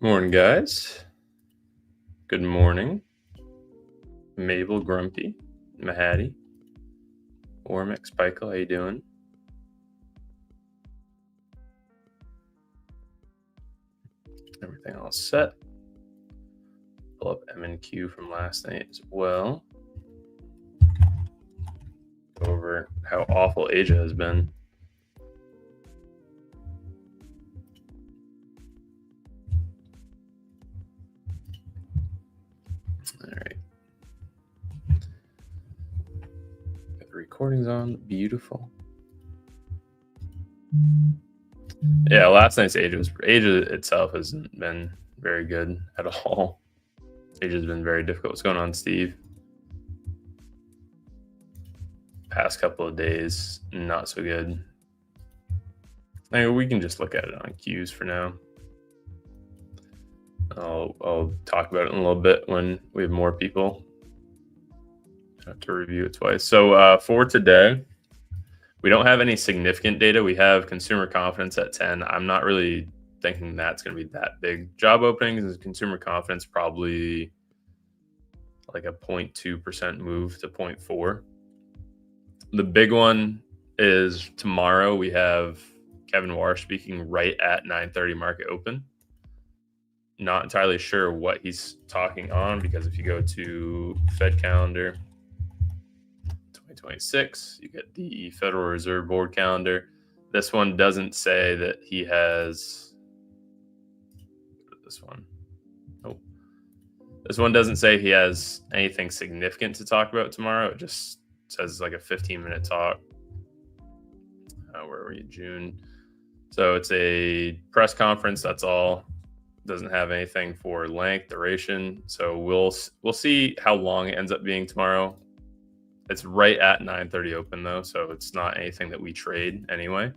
Morning, guys. Good morning. Mabel, Grumpy, Mahatty, Ormic, Spikel, how you doing? Everything all set. Pull up M&Q from last night as well. Go over how awful Asia has been. All right. Got the recordings on. Beautiful. Yeah, last night's Asia itself hasn't been very good at all. Asia's been very difficult. What's going on, Steve? Past couple of days, not so good. I mean, we can just look at it on Qs for now. I'll talk about it in a little bit when we have more people. I have to review it twice. So for today, we don't have any significant data. We have consumer confidence at 10. I'm not really thinking that's going to be that big. Job openings and consumer confidence probably like a 0.2% move to 0.4. The big one is tomorrow we have Kevin Warsh speaking right at 9:30 market open. Not entirely sure what he's talking on, because if you go to Fed calendar 2026, you get the Federal Reserve Board calendar. This one doesn't say that he has this one. Nope. This one doesn't say he has anything significant to talk about tomorrow. It just says like a 15-minute talk. Where were you? June. So it's a press conference. That's all. Doesn't have anything for length, duration. So we'll see how long it ends up being tomorrow. It's right at 9:30 open though, so it's not anything that we trade anyway.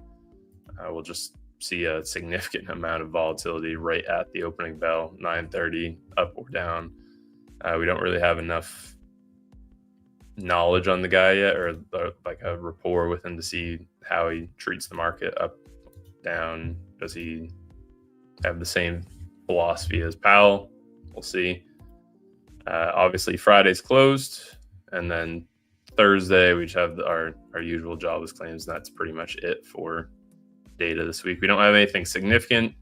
We'll just see a significant amount of volatility right at the opening bell, 9:30, up or down. We don't really have enough knowledge on the guy yet, or like a rapport with him to see how he treats the market, up, down. Does he have the same philosophy as Powell? We'll see. Obviously Friday's closed, and then Thursday we just have our usual jobless claims, and that's pretty much it for data this week. We don't have anything significant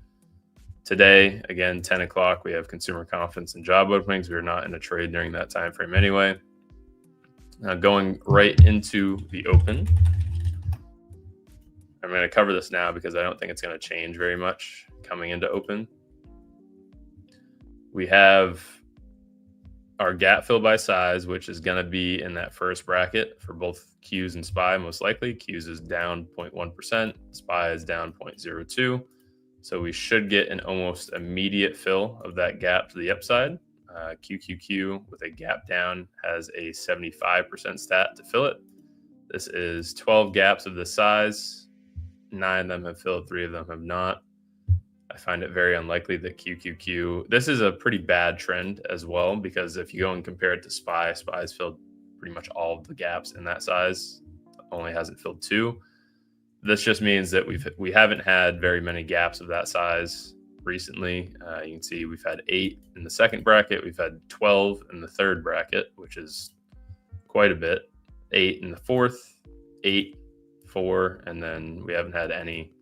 today. Again, 10 o'clock we have consumer confidence and job openings. We're not in a trade during that time frame anyway. Going right into the open, I'm going to cover this now because I don't think it's going to change very much coming into open. We have our gap fill by size, which is going to be in that first bracket for both Qs and SPY, most likely. Qs is down 0.1%, SPY is down 0.02. So we should get an almost immediate fill of that gap to the upside. QQQ with a gap down has a 75% stat to fill it. This is 12 gaps of this size. 9 of them have filled, 3 of them have not. I find it very unlikely that QQQ, this is a pretty bad trend as well, because if you go and compare it to SPY, SPY's filled pretty much all of the gaps in that size, only hasn't filled 2. This just means that we haven't had very many gaps of that size recently. You can see we've had 8 in the second bracket, we've had 12 in the third bracket, which is quite a bit, 8 in the fourth, 8, 4, and then we haven't had any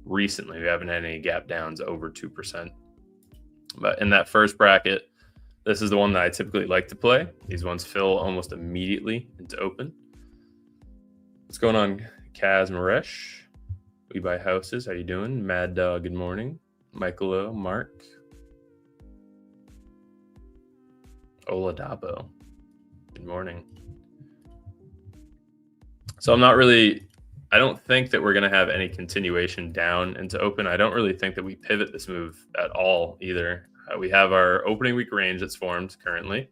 recently. We haven't had any gap downs over 2%. But in that first bracket, this is the one that I typically like to play. These ones fill almost immediately into open. What's going on, Kaz Maresh? We buy houses. How you doing? Mad Dog, good morning. Michael, Mark. Oladabo, good morning. So I don't think that we're going to have any continuation down into open. I don't really think that we pivot this move at all either. We have our opening week range that's formed currently.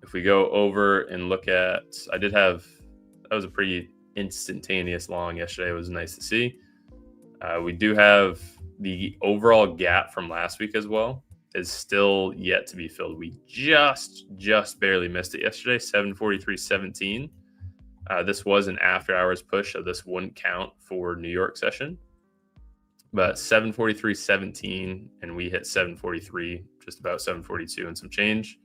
If we go over and look at, that was a pretty instantaneous long yesterday. It was nice to see. We do have the overall gap from last week as well, is still yet to be filled. We just barely missed it yesterday, 743.17. This was an after hours push, so this wouldn't count for New York session. but 743.17, and we hit 743, just about 742 and some change.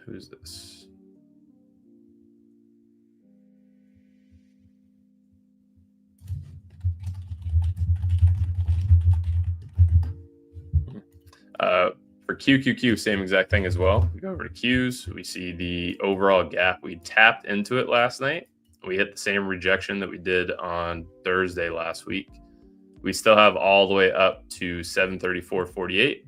Who's this? For QQQ, same exact thing as well. We go over to Qs. We see the overall gap. We tapped into it last night. We hit the same rejection that we did on Thursday last week. We still have all the way up to 734.48.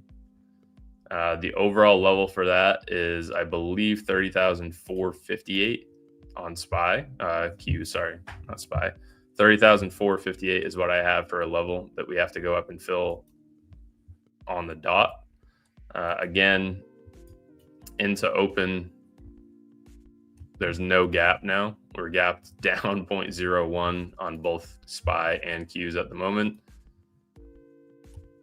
The overall level for that is, I believe, 30,458 on SPY. Q, sorry, not SPY. 30,458 is what I have for a level that we have to go up and fill on the dot. Again, into open, there's no gap now. We're gapped down 0.01 on both SPY and Qs at the moment.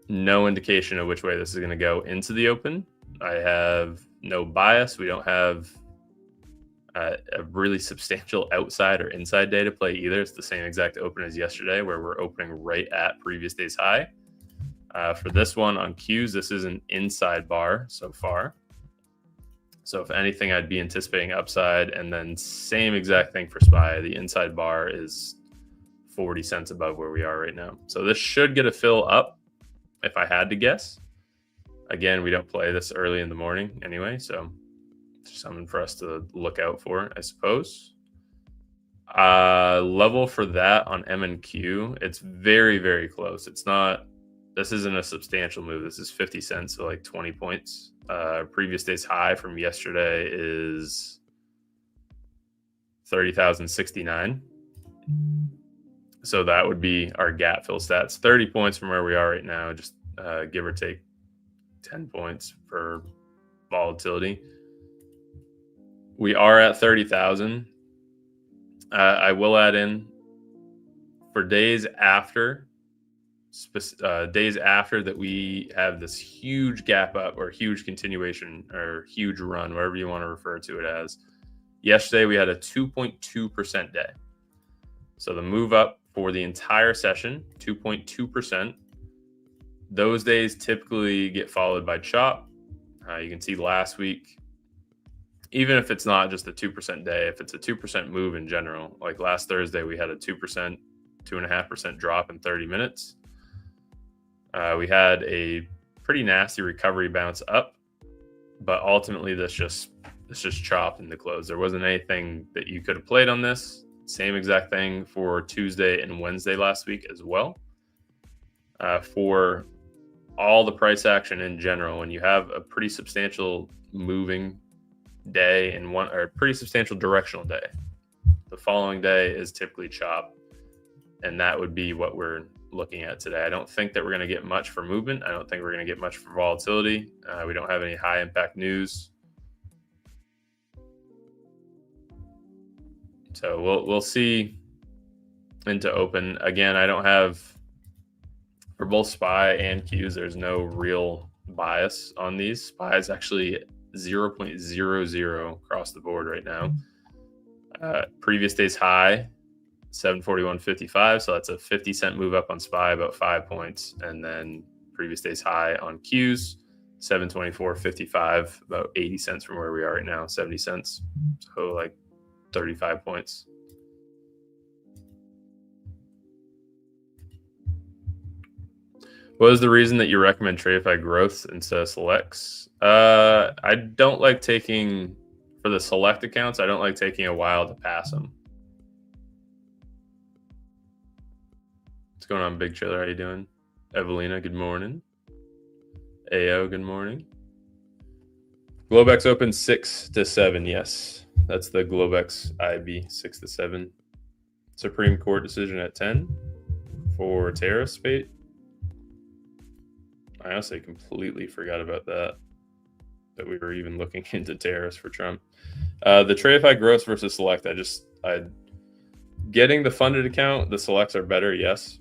No indication of which way this is going to go into the open. I have no bias. We don't have a really substantial outside or inside day to play either. It's the same exact open as yesterday, where we're opening right at previous day's high. For this one on Qs, this is an inside bar so far. So if anything, I'd be anticipating upside, and then same exact thing for SPY. The inside bar is 40 cents above where we are right now. So this should get a fill up if I had to guess. Again, we don't play this early in the morning anyway, so it's something for us to look out for, I suppose. Level for that on M and Q, it's very, very close. It's not, this isn't a substantial move. This is 50 cents, so like 20 points. Previous day's high from yesterday is 30,069. So that would be our gap fill stats. 30 points from where we are right now, just give or take 10 points for volatility. We are at 30,000. I will add in for days after that we have this huge gap up or huge continuation or huge run, whatever you want to refer to it as. Yesterday, we had a 2.2% day. So the move up for the entire session, 2.2%. Those days typically get followed by chop. You can see last week, even if it's not just a 2% day, if it's a 2% move in general, like last Thursday, we had a 2%, 2.5% drop in 30 minutes. We had a pretty nasty recovery bounce up, but ultimately this just chopped in the close. There wasn't anything that you could have played on this. Same exact thing for Tuesday and Wednesday last week as well. For all the price action in general, when you have a pretty substantial moving day and one or pretty substantial directional day, the following day is typically chop, and that would be what we're looking at today. I don't think that we're going to get much for movement. I don't think we're going to get much for volatility. We don't have any high impact news. So we'll see into open. Again, I don't have, for both SPY and Qs, there's no real bias on these. SPY is actually 0.00 across the board right now. Previous day's high, 741.55, so that's a 50-cent move up on SPY, about 5 points. And then previous day's high on Qs, 724.55, about 80 cents from where we are right now, 70 cents. So like 35 points. What is the reason that you recommend TradFi growth instead of selects? I don't like taking, for the select accounts, I don't like taking a while to pass them. What's going on, Big Chiller? How you doing? Evelina, good morning. AO, good morning. Globex open 6 to 7. Yes, that's the Globex IB 6 to 7. Supreme Court decision at 10 for tariff spate. I honestly completely forgot about that we were even looking into tariffs for Trump. The TradFi gross versus select, I getting the funded account, the selects are better, yes.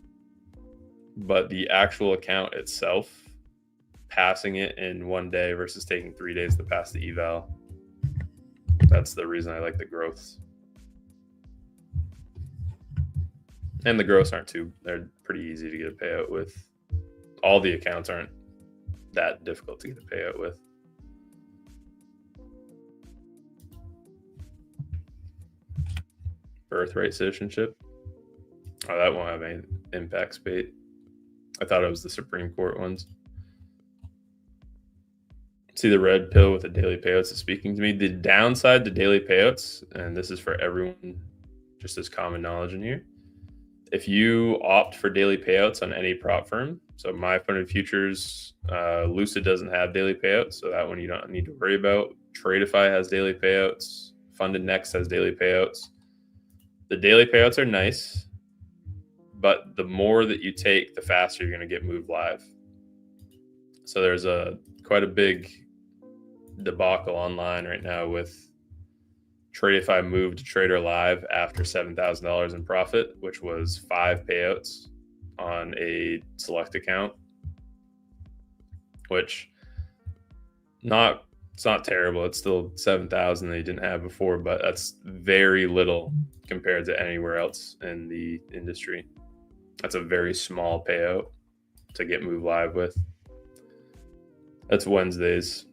But the actual account itself, passing it in one day versus taking 3 days to pass the eval, that's the reason I like the growths. And the gross they're pretty easy to get a payout with. All the accounts aren't that difficult to get a payout with. Birthright citizenship. Oh, that won't have any impact spate. I thought it was the Supreme Court ones. See the red pill with the daily payouts is speaking to me. The downside to daily payouts, and this is for everyone, just as common knowledge in here. If you opt for daily payouts on any prop firm, so my funded futures, Lucid doesn't have daily payouts, so that one you don't need to worry about. Tradeify has daily payouts. Funded Next has daily payouts. The daily payouts are nice, but the more that you take, the faster you're going to get moved live. So there's quite a big debacle online right now with Tradeify moved to Trader Live after $7,000 in profit, which was 5 payouts on a select account, which it's not terrible. It's still 7,000 they didn't have before, but that's very little compared to anywhere else in the industry. That's a very small payout to get moved live with. That's Wednesdays.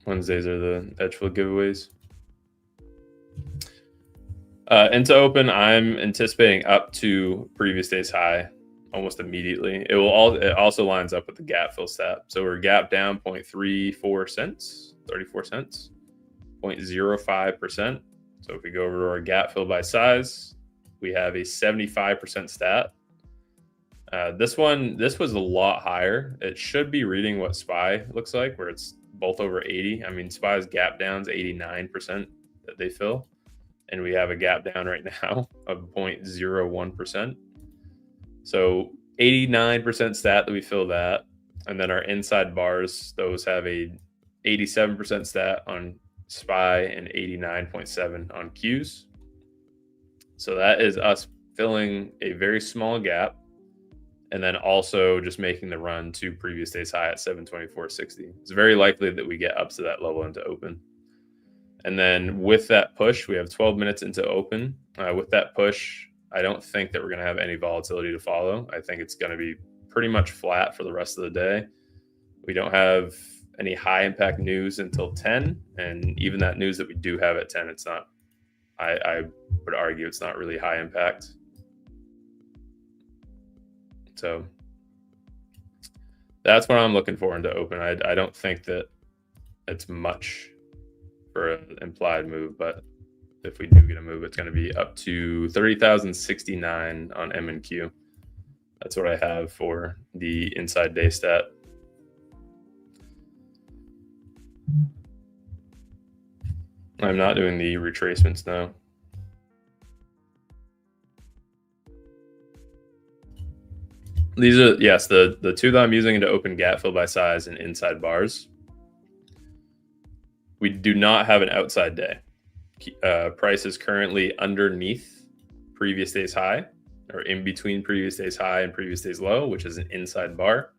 Wednesdays are the edgeful giveaways. Into open, I'm anticipating up to previous day's high almost immediately. It also lines up with the gap fill stat. So we're gap down 0.34 cents, 34 cents, 0.05%. So if we go over to our gap fill by size, we have a 75% stat. This was a lot higher. It should be reading what SPY looks like, where it's both over 80. I mean, SPY's gap down's 89% that they fill, and we have a gap down right now of 0.01%. So 89% stat that we fill that, and then our inside bars, those have a 87% stat on SPY and 89.7 on Qs. So that is us filling a very small gap, and then also just making the run to previous day's high at 724.60. It's very likely that we get up to that level into open. And then with that push, we have 12 minutes into open. With that push, I don't think that we're going to have any volatility to follow. I think it's going to be pretty much flat for the rest of the day. We don't have any high impact news until 10. And even that news that we do have at 10, it's not, I would argue it's not really high impact. So that's what I'm looking for into open. I don't think that it's much for an implied move, but if we do get a move, it's going to be up to 30,069 on M and Q. That's what I have for the inside day stat. I'm not doing the retracements now. These are, yes, the two that I'm using to open gap fill by size and inside bars. We do not have an outside day. Price is currently underneath previous day's high, or in between previous day's high and previous day's low, which is an inside bar.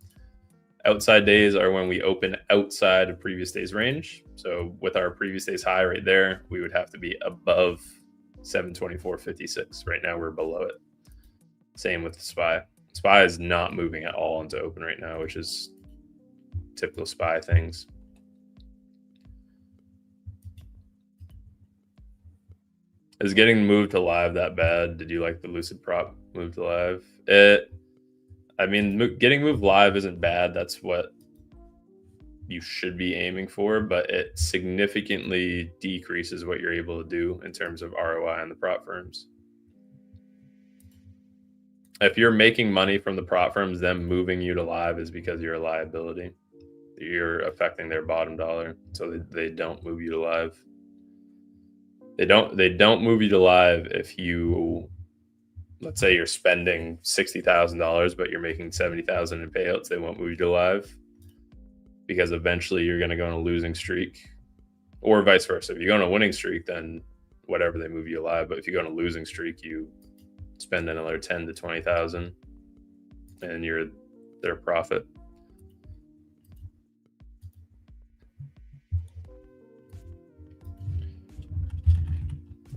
Outside days are when we open outside of previous day's range. So with our previous day's high right there, we would have to be above 724.56. Right now we're below it. Same with the SPY. SPY is not moving at all into open right now, which is typical SPY things. Is getting moved to live that bad? Did you like the Lucid prop move to live? I mean, getting moved live isn't bad. That's what you should be aiming for, but it significantly decreases what you're able to do in terms of ROI on the prop firms. If you're making money from the prop firms, them moving you to live is because you're a liability. You're affecting their bottom dollar, so they don't move you to live. They don't move you to live if you, let's say you're spending $60,000, but you're making $70,000 in payouts. They won't move you to live because eventually you're going to go on a losing streak, or vice versa. If you go on a winning streak, then whatever, they move you live. But if you go on a losing streak, you spend another 10 to 20,000, and you're their profit.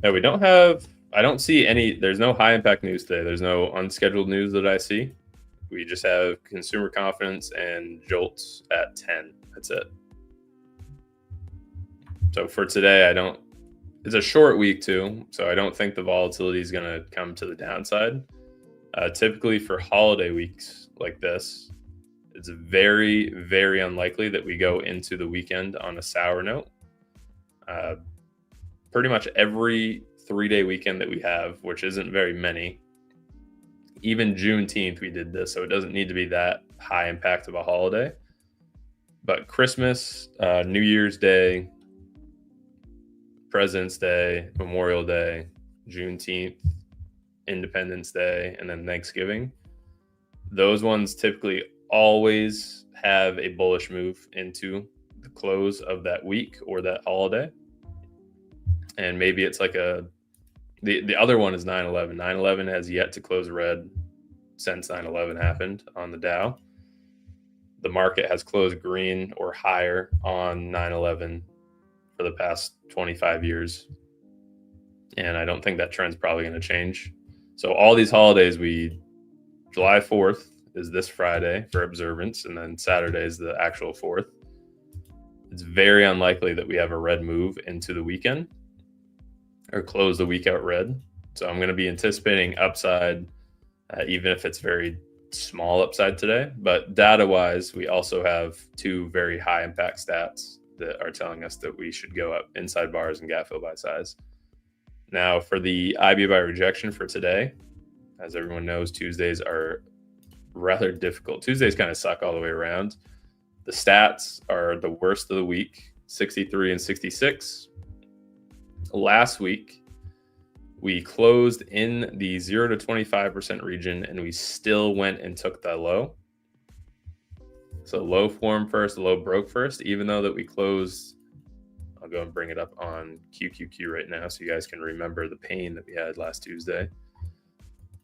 Yeah, I don't see there's no high impact news today. There's no unscheduled news that I see. We just have consumer confidence and jolts at 10. That's it. So for today, it's a short week too. So I don't think the volatility is going to come to the downside. Typically for holiday weeks like this, it's very, very unlikely that we go into the weekend on a sour note. Pretty much every 3-day weekend that we have, which isn't very many, even Juneteenth, we did this. So it doesn't need to be that high impact of a holiday. But Christmas, New Year's Day, President's Day, Memorial Day, Juneteenth, Independence Day, and then Thanksgiving, those ones typically always have a bullish move into the close of that week or that holiday. And maybe it's like the other one is 9/11. 9/11 has yet to close red since 9/11 happened on the Dow. The market has closed green or higher on 9/11 for the past 25 years. And I don't think that trend's probably going to change. So all these holidays, July 4th is this Friday for observance, and then Saturday is the actual 4th. It's very unlikely that we have a red move into the weekend or close the week out red. So I'm going to be anticipating upside, even if it's very small upside today. But data-wise, we also have two very high impact stats that are telling us that we should go up inside bars and gap fill by size. Now, for the IB by rejection for today, as everyone knows, Tuesdays are rather difficult. Tuesdays kind of suck all the way around. The stats are the worst of the week, 63 and 66. Last week, we closed in the 0 to 25% region, and we still went and took the low. So low formed first, low broke first, even though that we closed. I'll go and bring it up on QQQ right now so you guys can remember the pain that we had last Tuesday.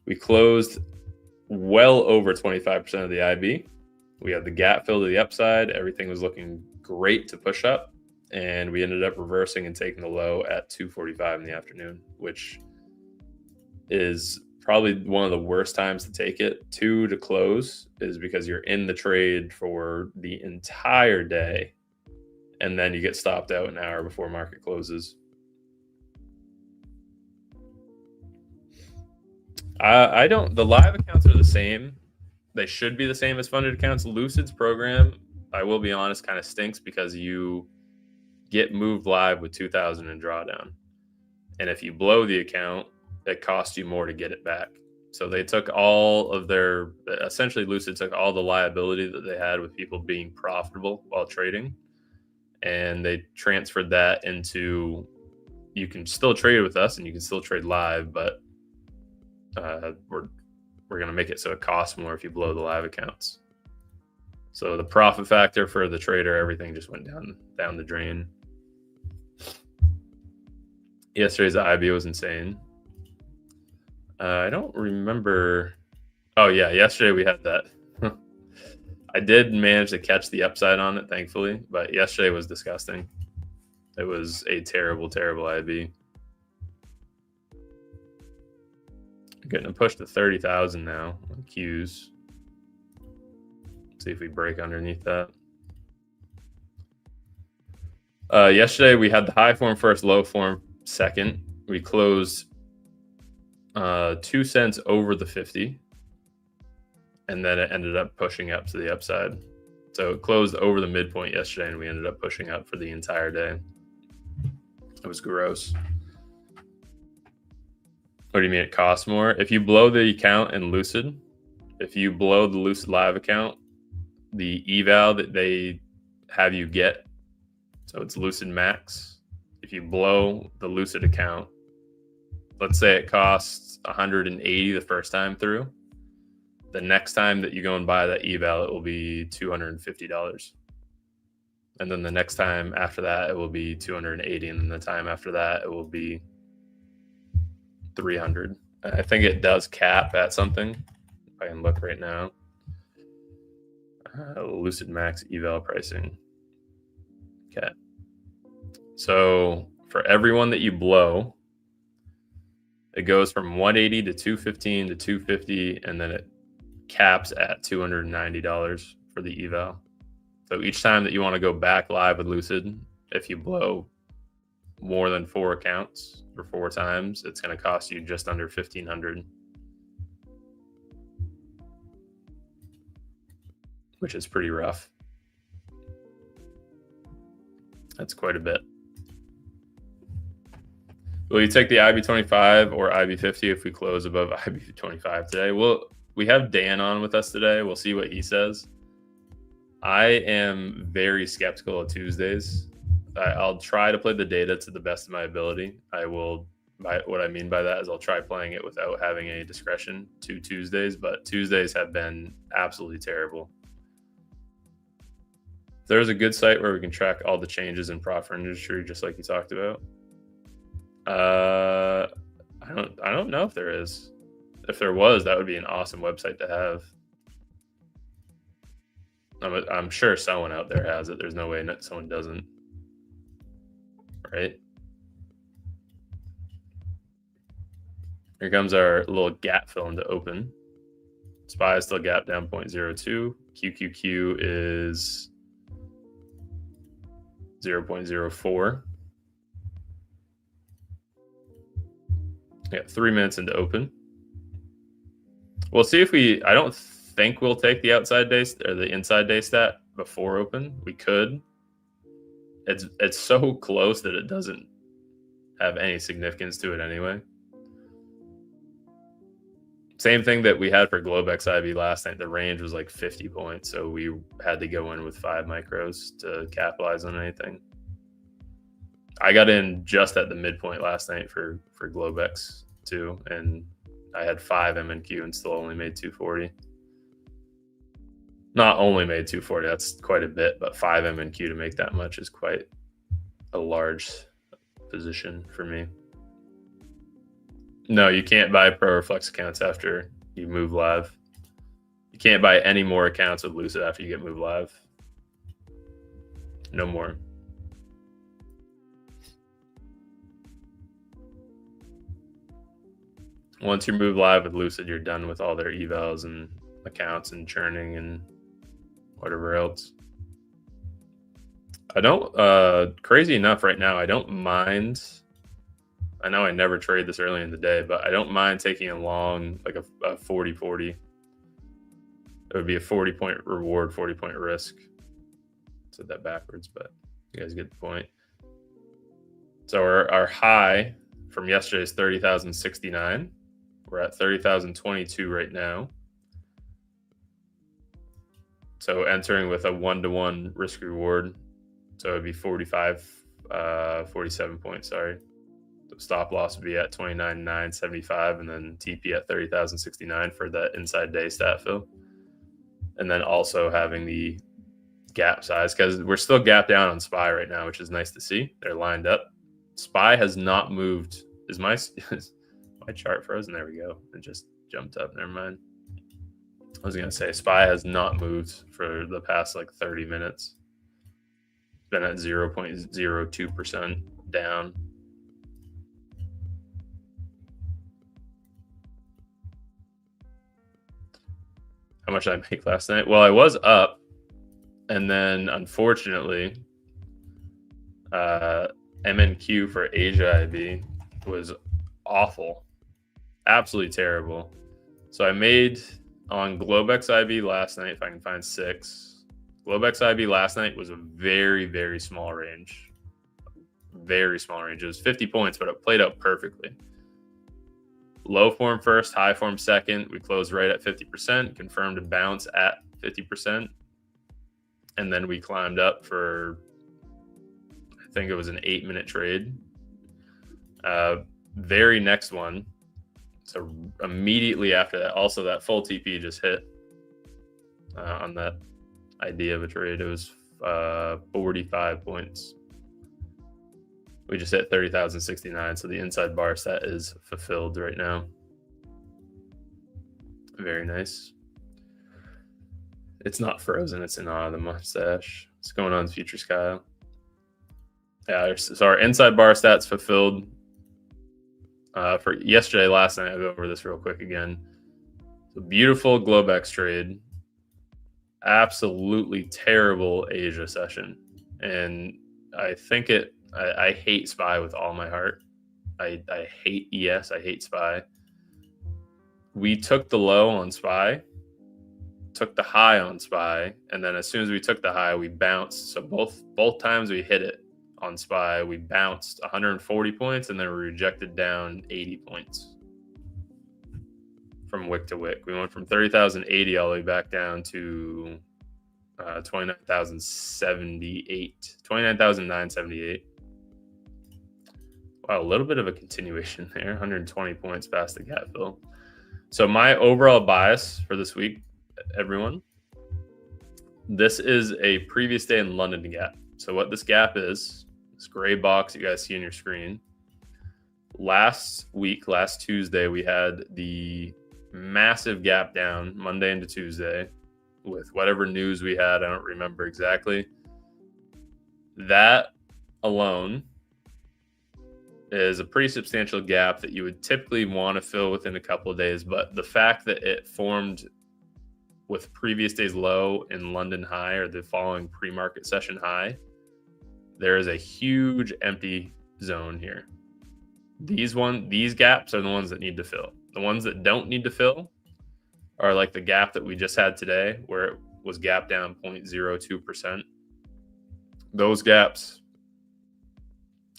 We closed well over 25% of the IB. We had the gap fill to the upside. Everything was looking great to push up. And we ended up reversing and taking the low at 2:45 in the afternoon, which is probably one of the worst times to take it. 2 to close is because you're in the trade for the entire day, and then you get stopped out an hour before market closes. The live accounts are the same. They should be the same as funded accounts. Lucid's program, I will be honest, kind of stinks because you get moved live with 2,000 in drawdown. And if you blow the account, it costs you more to get it back. So they took essentially Lucid took all the liability that they had with people being profitable while trading, and they transferred that into, you can still trade with us and you can still trade live, but we're going to make it so it costs more if you blow the live accounts. So the profit factor for the trader, everything just went down the drain. Yesterday's IB was insane. I don't remember. Oh yeah, yesterday we had that. I did manage to catch the upside on it, thankfully, but yesterday was disgusting. It was a terrible, terrible IB. Getting a push to 30,000 now on Qs. See if we break underneath that. Yesterday we had the high form first, low form second. We closed 2 cents over the 50, and then it ended up pushing up to the upside. So it closed over the midpoint yesterday, and we ended up pushing up for the entire day. It was gross. What do you mean it costs more? If you blow the account in Lucid, if you blow the Lucid Live account, the eval that they have you get, so it's Lucid Max. If you blow the Lucid account, let's say it costs $180 the first time through. The next time that you go and buy that eval, it will be $250. And then the next time after that, it will be $280. And then the time after that, it will be $300. I think it does cap at something. If I can look right now. Lucid Max eval pricing. Okay. So for everyone that you blow, It goes from 180 to 215 to 250, and then it caps at $290 for the eval. So each time that you want to go back live with Lucid, if you blow more than 4 accounts or 4 times, it's going to cost you just under $1,500, which is pretty rough. That's quite a bit. Will you take the IB25 or IB50 if we close above IB25 today? Well, we have Dan on with us today. We'll see what he says. I am very skeptical of Tuesdays. I'll try to play the data to the best of my ability. What I mean by that is I'll try playing it without having any discretion to Tuesdays, but Tuesdays have been absolutely terrible. There's a good site where we can track all the changes in prop industry, just like you talked about. I don't know if there is. If there was, that would be an awesome website to have. I'm sure someone out there has it. There's no way that someone doesn't. Right? Here comes our little gap fill into open. SPY is still gap down 0.02. QQQ is 0.04. Yeah, 3 minutes into open. We'll see if I don't think we'll take the outside day or the inside day stat before open. We could. It's so close that it doesn't have any significance to it anyway. Same thing that we had for Globex IB last night. The range was like 50 points, so we had to go in with 5 micros to capitalize on anything. I got in just at the midpoint last night for Globex too, and I had 5 MNQ and still only made 240. Not only made 240, that's quite a bit, but 5 MNQ to make that much is quite a large position for me. No, you can't buy Pro or Flex accounts after you move live. You can't buy any more accounts with Lucid after you get moved live. No more. Once you move live with Lucid, you're done with all their evals and accounts and churning and whatever else. I don't, crazy enough right now, I don't mind. I know I never trade this early in the day, but I don't mind taking a long, like a 40-40. It would be a 40-point reward, 40-point risk. Said that backwards, but you guys get the point. So our high from yesterday is 30,069. We're at 30,022 right now. So entering with a 1-to-1 risk reward. So it'd be 47 points, sorry. So stop loss would be at 29,975 and then TP at 30,069 for that inside day stat fill. And then also having the gap size, because we're still gap down on SPY right now, which is nice to see. They're lined up. SPY has not moved. Is my chart frozen? There we go. It just jumped up. Never mind. I was going to say SPY has not moved for the past like 30 minutes. It's been at 0.02% down. How much did I make last night? Well, I was up, and then unfortunately, MNQ for Asia IB was awful, absolutely terrible. So I made on Globex IB last night, if I can find 6. Globex IB last night was a very, very small range. Very small range. It was 50 points, but it played out perfectly. Low form first, high form second. We closed right at 50%, confirmed a bounce at 50%. And then we climbed up for, I think it was an 8-minute trade. Very next one. So immediately after that, also that full TP just hit on that idea of a trade. It was 45 points. We just hit 30,069, so the inside bar set is fulfilled right now. Very nice. It's not frozen, it's in the mustache. What's going on, Future Sky? Yeah, so our inside bar stats fulfilled. For yesterday, last night, I'll go over this real quick again. So beautiful Globex trade. Absolutely terrible Asia session. And I think I hate SPY with all my heart. I hate ES. I hate SPY. We took the low on SPY, took the high on SPY, and then as soon as we took the high, we bounced. So both times we hit it on SPY, we bounced 140 points, and then we rejected down 80 points from wick to wick. We went from 30,080 all the way back down to 29,978. Wow, a little bit of a continuation there, 120 points past the gap fill. So my overall bias for this week, everyone, this is a previous day in London gap. So what this gap is, this gray box you guys see on your screen. Last week, last Tuesday, we had the massive gap down Monday into Tuesday with whatever news we had. I don't remember exactly. That alone is a pretty substantial gap that you would typically want to fill within a couple of days. But the fact that it formed with previous day's low in London high or the following pre-market session high, there is a huge empty zone here. These gaps are the ones that need to fill. The ones that don't need to fill are like the gap that we just had today, where it was gap down 0.02%. Those gaps,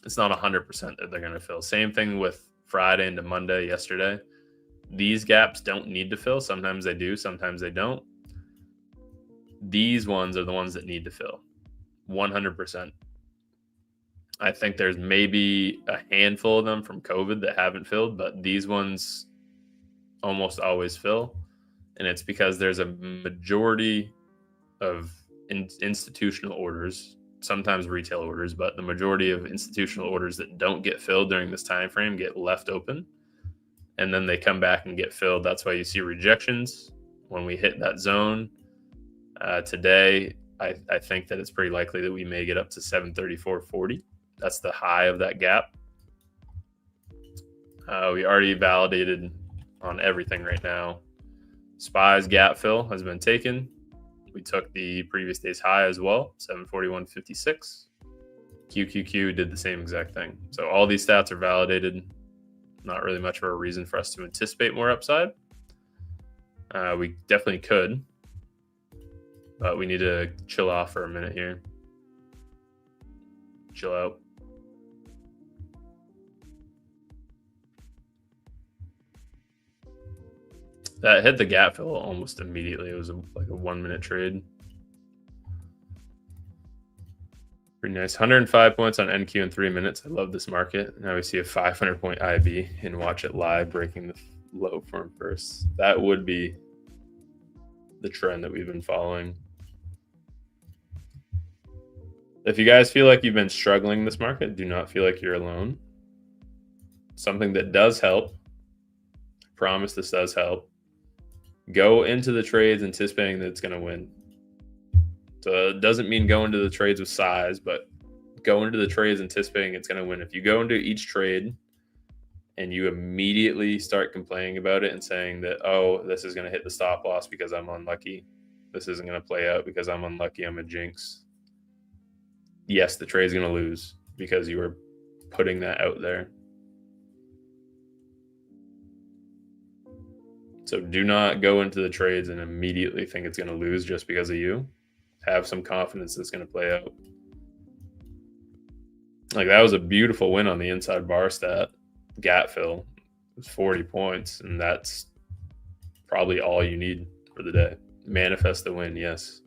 it's not 100% that they're going to fill. Same thing with Friday into Monday yesterday. These gaps don't need to fill. Sometimes they do, sometimes they don't. These ones are the ones that need to fill 100%. I think there's maybe a handful of them from COVID that haven't filled, but these ones almost always fill. And it's because there's a majority of institutional orders, sometimes retail orders, but the majority of institutional orders that don't get filled during this time frame get left open, and then they come back and get filled. That's why you see rejections when we hit that zone. Today, I think that it's pretty likely that we may get up to 734.40. That's the high of that gap. We already validated on everything right now. SPY's gap fill has been taken. We took the previous day's high as well, 741.56. QQQ did the same exact thing. So all these stats are validated. Not really much of a reason for us to anticipate more upside. We definitely could, but we need to chill off for a minute here. Chill out. That hit the gap fill almost immediately. It was like a 1 minute trade. Pretty nice. 105 points on NQ in 3 minutes. I love this market. Now we see a 500 point IB and watch it live breaking the low form first. That would be the trend that we've been following. If you guys feel like you've been struggling in this market, do not feel like you're alone. Something that does help, I promise this does help. Go into the trades anticipating that it's going to win. So it doesn't mean go into the trades with size, but go into the trades anticipating it's going to win. If you go into each trade and you immediately start complaining about it and saying that, oh, this is going to hit the stop loss because I'm unlucky, this isn't going to play out because I'm unlucky, I'm a jinx. Yes, the trade's going to lose because you were putting that out there. So do not go into the trades and immediately think it's going to lose just because of you. Have some confidence that's going to play out. Like that was a beautiful win on the inside bar stat. Gap fill. It was 40 points, and that's probably all you need for the day. Manifest the win, yes.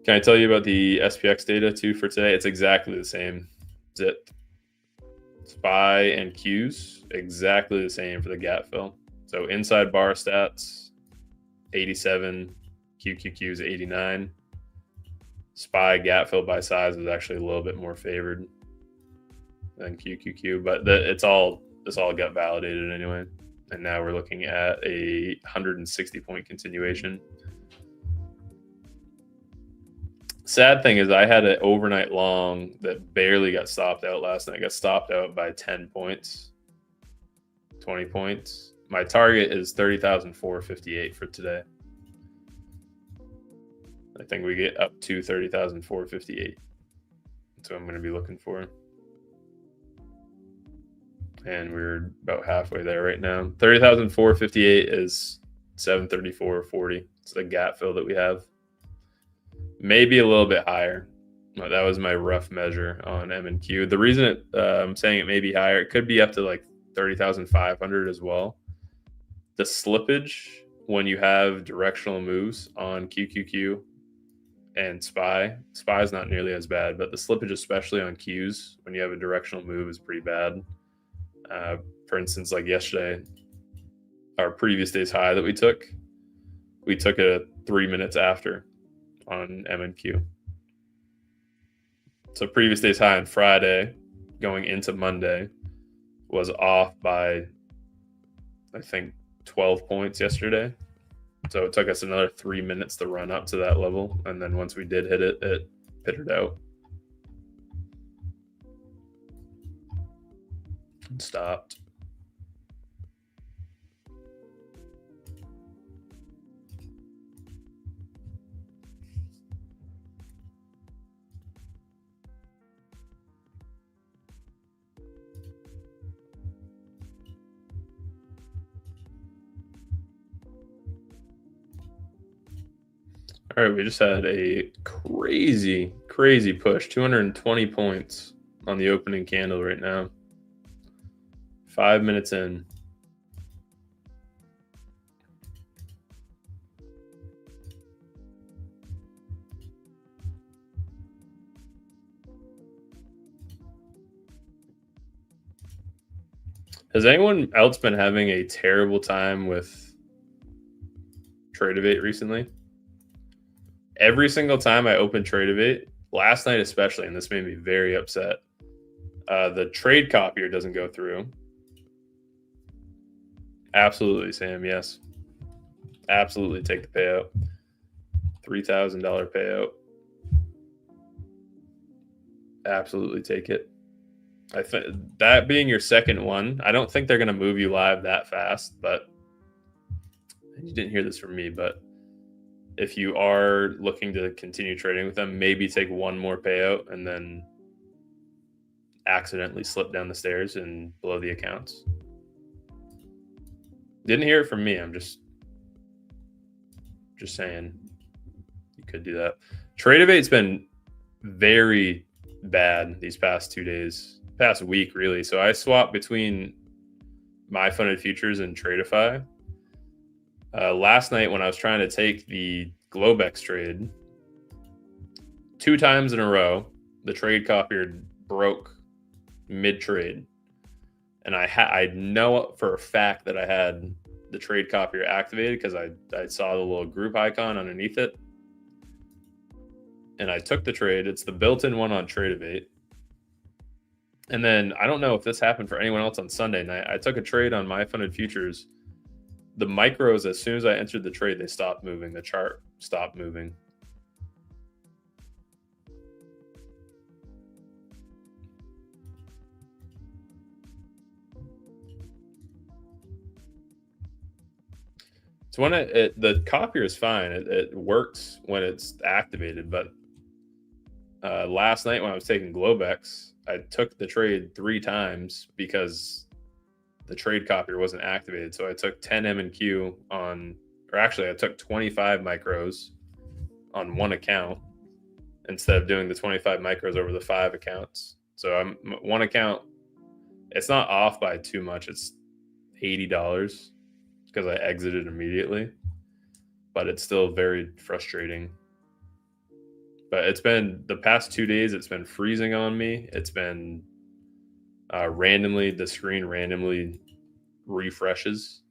Can I tell you about the SPX data too for today? It's exactly the same. Zip. SPY and Qs, exactly the same for the gap fill. So inside bar stats, 87, QQQs 89. SPY gap fill by size was actually a little bit more favored than QQQ, but this all got validated anyway. And now we're looking at a 160 point continuation. Sad thing is I had an overnight long that barely got stopped out last night. I got stopped out by 10 points, 20 points. My target is 30,458 for today. I think we get up to 30,458. That's what I'm going to be looking for. And we're about halfway there right now. 30,458 is 734.40. It's the gap fill that we have. Maybe a little bit higher. That was my rough measure on M&Q. The reason I'm saying it may be higher, it could be up to like 30,500 as well. The slippage when you have directional moves on QQQ and SPY is not nearly as bad, but the slippage, especially on Qs, when you have a directional move, is pretty bad. For instance, like yesterday, our previous day's high that we took it 3 minutes after on M&Q. So previous day's high on Friday going into Monday was off by, I think, 12 points yesterday. So it took us another 3 minutes to run up to that level. And then once we did hit it, it pittered out. And stopped. All right, we just had a crazy push, 220 points on the opening candle right now. 5 minutes in. Has anyone else been having a terrible time with Tradevate recently? Every single time I open Tradevate, last night especially, and this made me very upset, the trade copier doesn't go through. Absolutely, Sam, yes. Absolutely take the payout. $3,000 payout. Absolutely take it. I think that being your second one, I don't think they're going to move you live that fast, but you didn't hear this from me, but if you are looking to continue trading with them, maybe take one more payout and then accidentally slip down the stairs and blow the accounts. Didn't hear it from me. I'm just saying you could do that. Tradeabate's been very bad these past 2 days, past week really. So I swapped between my funded futures and Tradeify. Last night when I was trying to take the Globex trade, 2 times in a row, the trade copier broke mid-trade. And I know for a fact that I had the trade copier activated because I saw the little group icon underneath it. And I took the trade. It's the built-in one on Tradeivate. And then I don't know if this happened for anyone else on Sunday night. I took a trade on my funded futures. The micros, as soon as I entered the trade, they stopped moving. The chart stopped moving. So when the copier is fine, it works when it's activated. But last night when I was taking Globex, I took the trade 3 times because the trade copier wasn't activated. So I took 10 M&Q on, or actually I took 25 micros on one account instead of doing the 25 micros over the 5 accounts. So one account, it's not off by too much. It's $80 because I exited immediately, but it's still very frustrating. But it's been the past 2 days, it's been freezing on me. It's been randomly, the screen randomly refreshes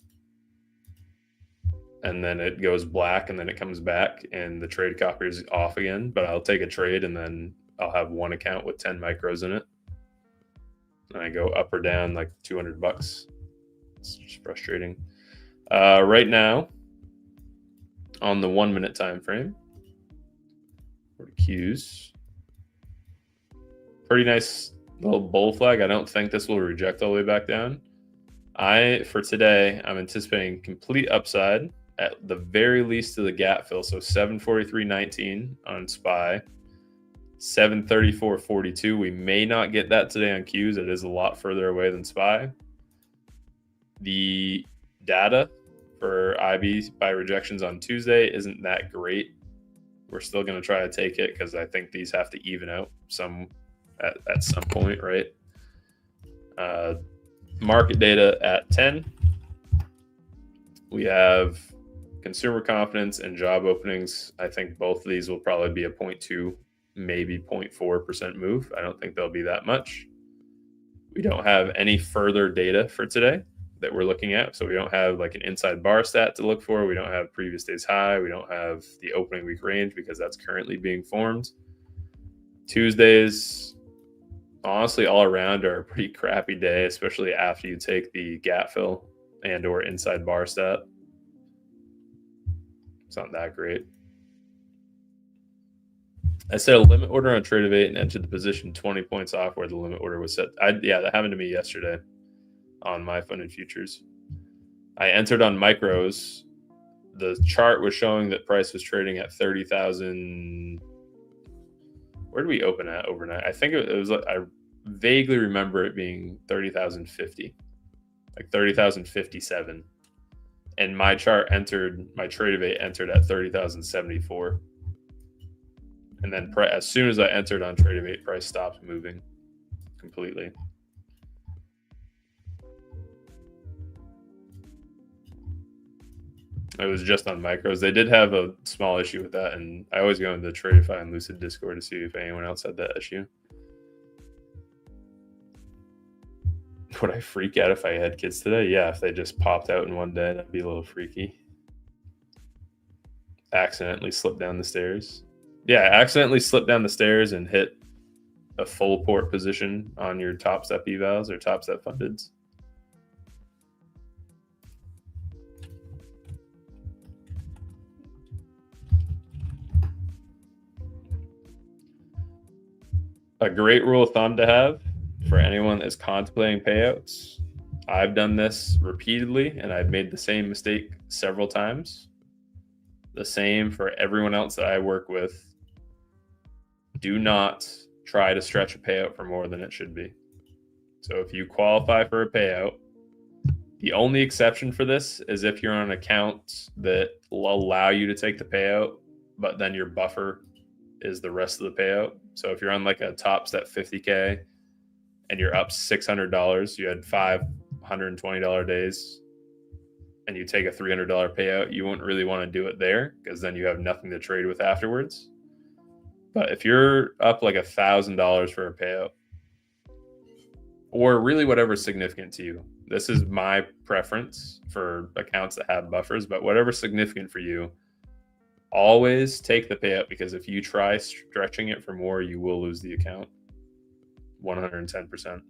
and then it goes black and then it comes back and the trade copier is off again. But I'll take a trade and then I'll have one account with 10 micros in it. And I go up or down like $200. It's just frustrating. Right now, on the 1 minute time frame, For Qs. Pretty nice little bull flag. I don't think this will reject all the way back down. For today, I'm anticipating complete upside at the very least to the gap fill. So 743.19 on SPY, 734.42. We may not get that today on Qs. It is a lot further away than SPY. The data for IB by rejections on Tuesday isn't that great. We're still going to try to take it because I think these have to even out at some point, right? Market data at 10. We have consumer confidence and job openings. I think both of these will probably be a 0.2, maybe 0.4% move. I don't think they'll be that much. We don't have any further data for today that we're looking at. So we don't have like an inside bar stat to look for. We don't have previous day's high. We don't have the opening week range because that's currently being formed. Tuesdays, honestly, all around are a pretty crappy day, especially after you take the gap fill and or inside bar stat. It's not that great. I set a limit order on trade of 8 and entered the position 20 points off where the limit order was set. Yeah, that happened to me yesterday on my funded futures. I entered on micros. The chart was showing that price was trading at 30,000. Where did we open at overnight? I think it was, I vaguely remember it being 30,050, like 30,057. And my chart entered, my trade of 8 entered at 30,074. And then as soon as I entered on trade of 8, price stopped moving completely. It was just on micros. They did have a small issue with that, and I always go into the Tradeify and Lucid Discord to see if anyone else had that issue. Would I freak out if I had kids today? Yeah, if they just popped out in one day, that'd be a little freaky. Accidentally slipped down the stairs. Yeah, accidentally slipped down the stairs and hit a full port position on your top step evals or top step fundeds. A great rule of thumb to have for anyone that's contemplating payouts. I've done this repeatedly and I've made the same mistake several times. The same for everyone else that I work with. Do not try to stretch a payout for more than it should be. So if you qualify for a payout, the only exception for this is if you're on an account that will allow you to take the payout, but then your buffer is the rest of the payout. So if you're on like a top step 50K and you're up $600, you had $520 days and you take a $300 payout, you wouldn't really want to do it there because then you have nothing to trade with afterwards. But if you're up like $1,000 for a payout, or really whatever's significant to you, this is my preference for accounts that have buffers, but whatever's significant for you, always take the payout, because if you try stretching it for more, you will lose the account 110%.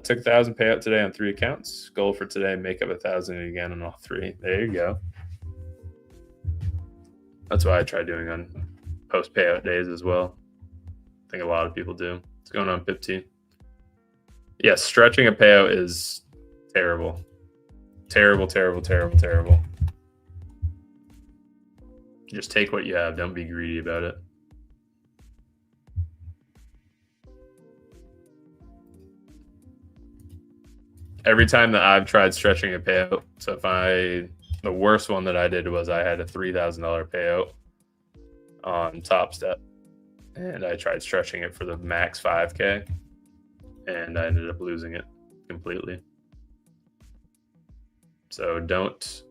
Took 1,000 payout today on 3 accounts. Goal for today, make up 1,000 again on all 3. There you go. That's what I try doing on post payout days as well. I think a lot of people do. It's going on 15. Yeah, stretching a payout is terrible. Terrible, terrible, terrible, terrible. Just take what you have. Don't be greedy about it. Every time that I've tried stretching a payout, so the worst one that I did was I had a $3,000 payout on Top Step, and I tried stretching it for the max 5K, and I ended up losing it completely. So don't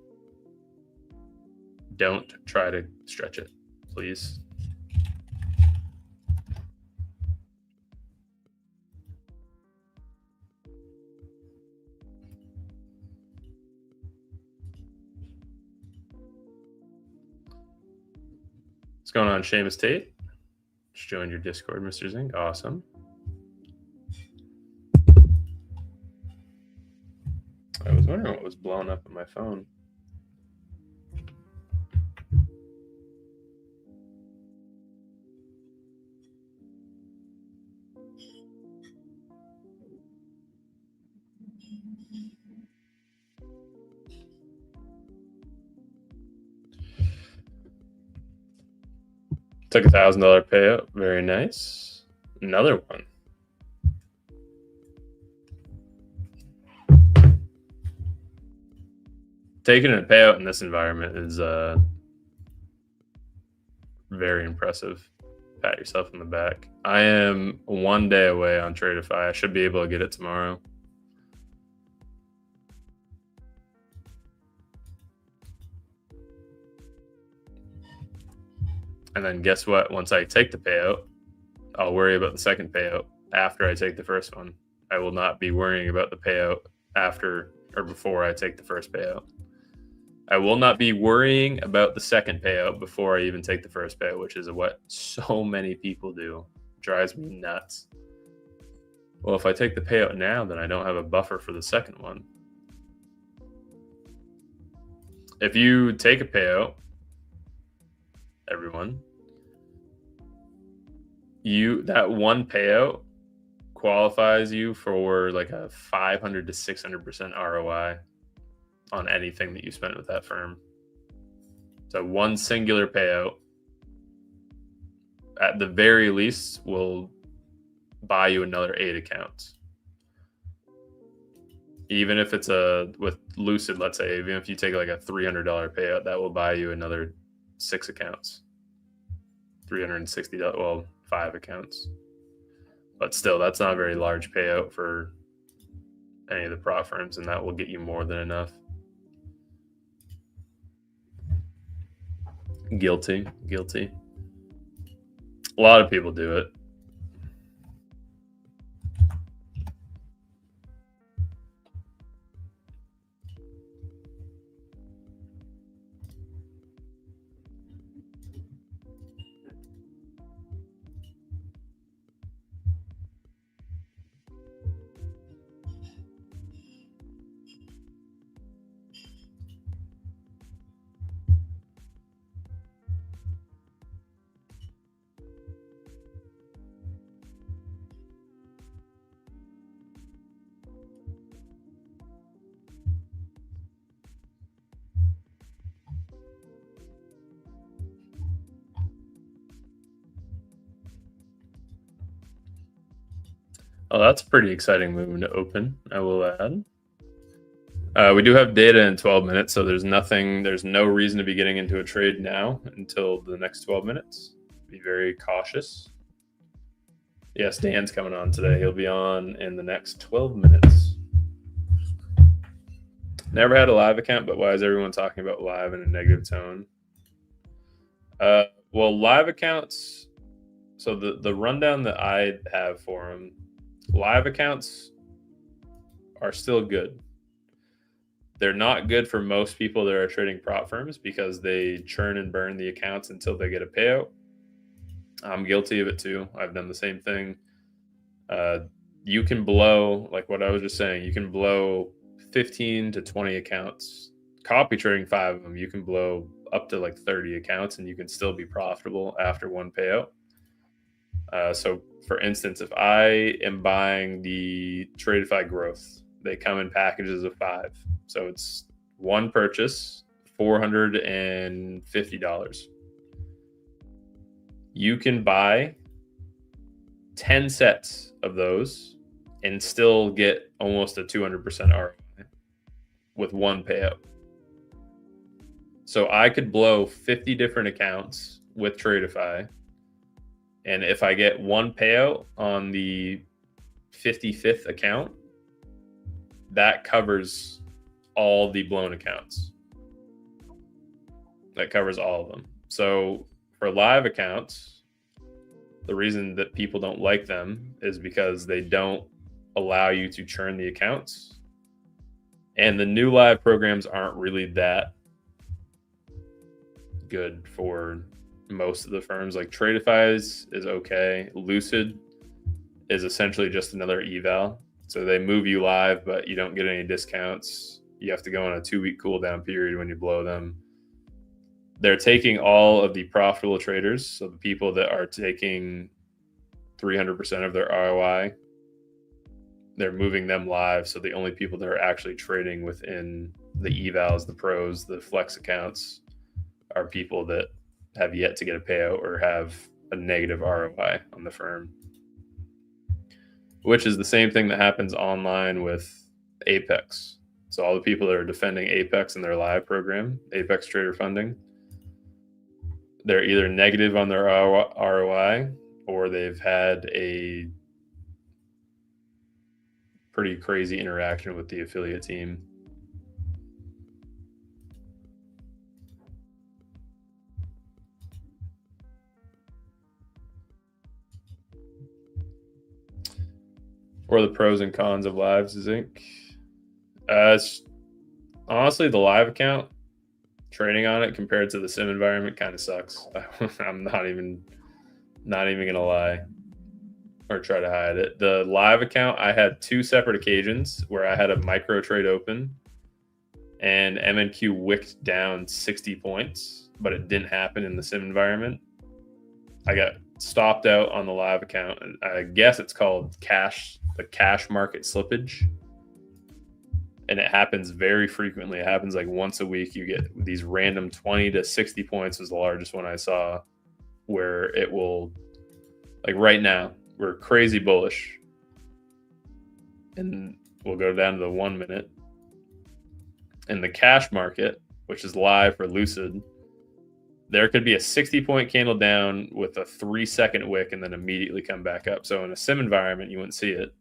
try to stretch it, please. What's going on, Seamus Tate? Just joined your Discord, Mr. Zink. Awesome. I was wondering what was blowing up on my phone. Took $1,000 payout. Very nice. Another one. Taking a payout in this environment is very impressive. Pat yourself on the back. I am 1 day away on Tradeify. I should be able to get it tomorrow. And then guess what? Once I take the payout, I'll worry about the second payout after I take the first one. I will not be worrying about the payout after or before I take the first payout. I will not be worrying about the second payout before I even take the first payout, which is what so many people do. It drives me nuts. Well, if I take the payout now, then I don't have a buffer for the second one. If you take a payout, everyone, that one payout qualifies you for like a 500 to 600% ROI on anything that you spent with that firm. So one singular payout, at the very least, will buy you another 8 accounts. Even if it's with Lucid, let's say, even if you take like a $300 payout, that will buy you another 6 accounts. $360, well, 5 accounts. But still, that's not a very large payout for any of the prop firms, and that will get you more than enough. Guilty. A lot of people do it. Oh, that's a pretty exciting movement to open, I will add. We do have data in 12 minutes, so there's no reason to be getting into a trade now until the next 12 minutes. Be very cautious. Yes, Dan's coming on today. He'll be on in the next 12 minutes. Never had a live account, but why is everyone talking about live in a negative tone? Well, live accounts, so the rundown that I have for them, live accounts are still good. They're not good for most people that are trading prop firms because they churn and burn the accounts until they get a payout. I'm guilty of it too. I've done the same thing. You can blow, like what I was just saying, you can blow 15 to 20 accounts. Copy trading 5 of them, you can blow up to like 30 accounts and you can still be profitable after one payout. So for instance, if I am buying the Tradeify growth, they come in packages of 5. So it's one purchase, $450. You can buy 10 sets of those and still get almost a 200% ROI with one payout. So I could blow 50 different accounts with Tradeify. And if I get one payout on the 55th account, that covers all the blown accounts. That covers all of them. So for live accounts, the reason that people don't like them is because they don't allow you to churn the accounts. And the new live programs aren't really that good for most of the firms. Like Tradeify is okay. Lucid is essentially just another eval. So they move you live, but you don't get any discounts. You have to go on a 2-week cooldown period when you blow them. They're taking all of the profitable traders, so the people that are taking 300% of their ROI, they're moving them live. So the only people that are actually trading within the evals, the pros, the flex accounts are people that have yet to get a payout or have a negative ROI on the firm, which is the same thing that happens online with Apex. So all the people that are defending Apex in their live program, Apex Trader Funding, they're either negative on their ROI or they've had a pretty crazy interaction with the affiliate team. Or the pros and cons of lives, I think. Honestly, the live account, trading on it compared to the sim environment kind of sucks. I'm not even gonna lie or try to hide it. The live account, I had 2 separate occasions where I had a micro trade open and MNQ wicked down 60 points, but it didn't happen in the sim environment. I got stopped out on the live account. I guess it's called the cash market slippage. And it happens very frequently. It happens like once a week. You get these random 20 to 60 points was the largest one I saw, where it will, like right now, we're crazy bullish. And we'll go down to the 1 minute. In the cash market, which is live for Lucid, there could be a 60-point candle down with a 3-second wick and then immediately come back up. So in a sim environment, you wouldn't see it.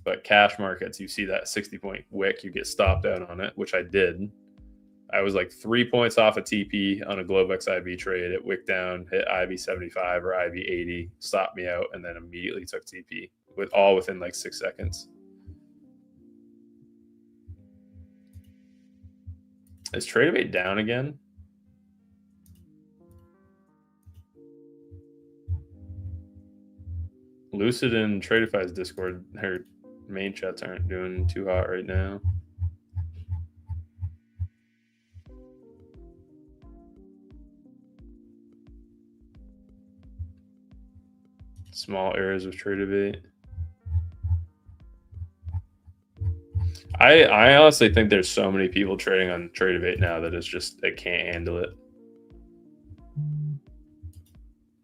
But cash markets, you see that 60-point wick, you get stopped out on it, which I did. I was like 3 points off a TP on a Globex IB trade. It wicked down, hit IB 75 or IB 80, stopped me out, and then immediately took TP all within like 6 seconds. Is Tradeovate down again? Lucid and Tradeify's Discord, her main chats aren't doing too hot right now. Small errors with Tradeovate. I honestly think there's so many people trading on Tradeovate now that it's just, it can't handle it.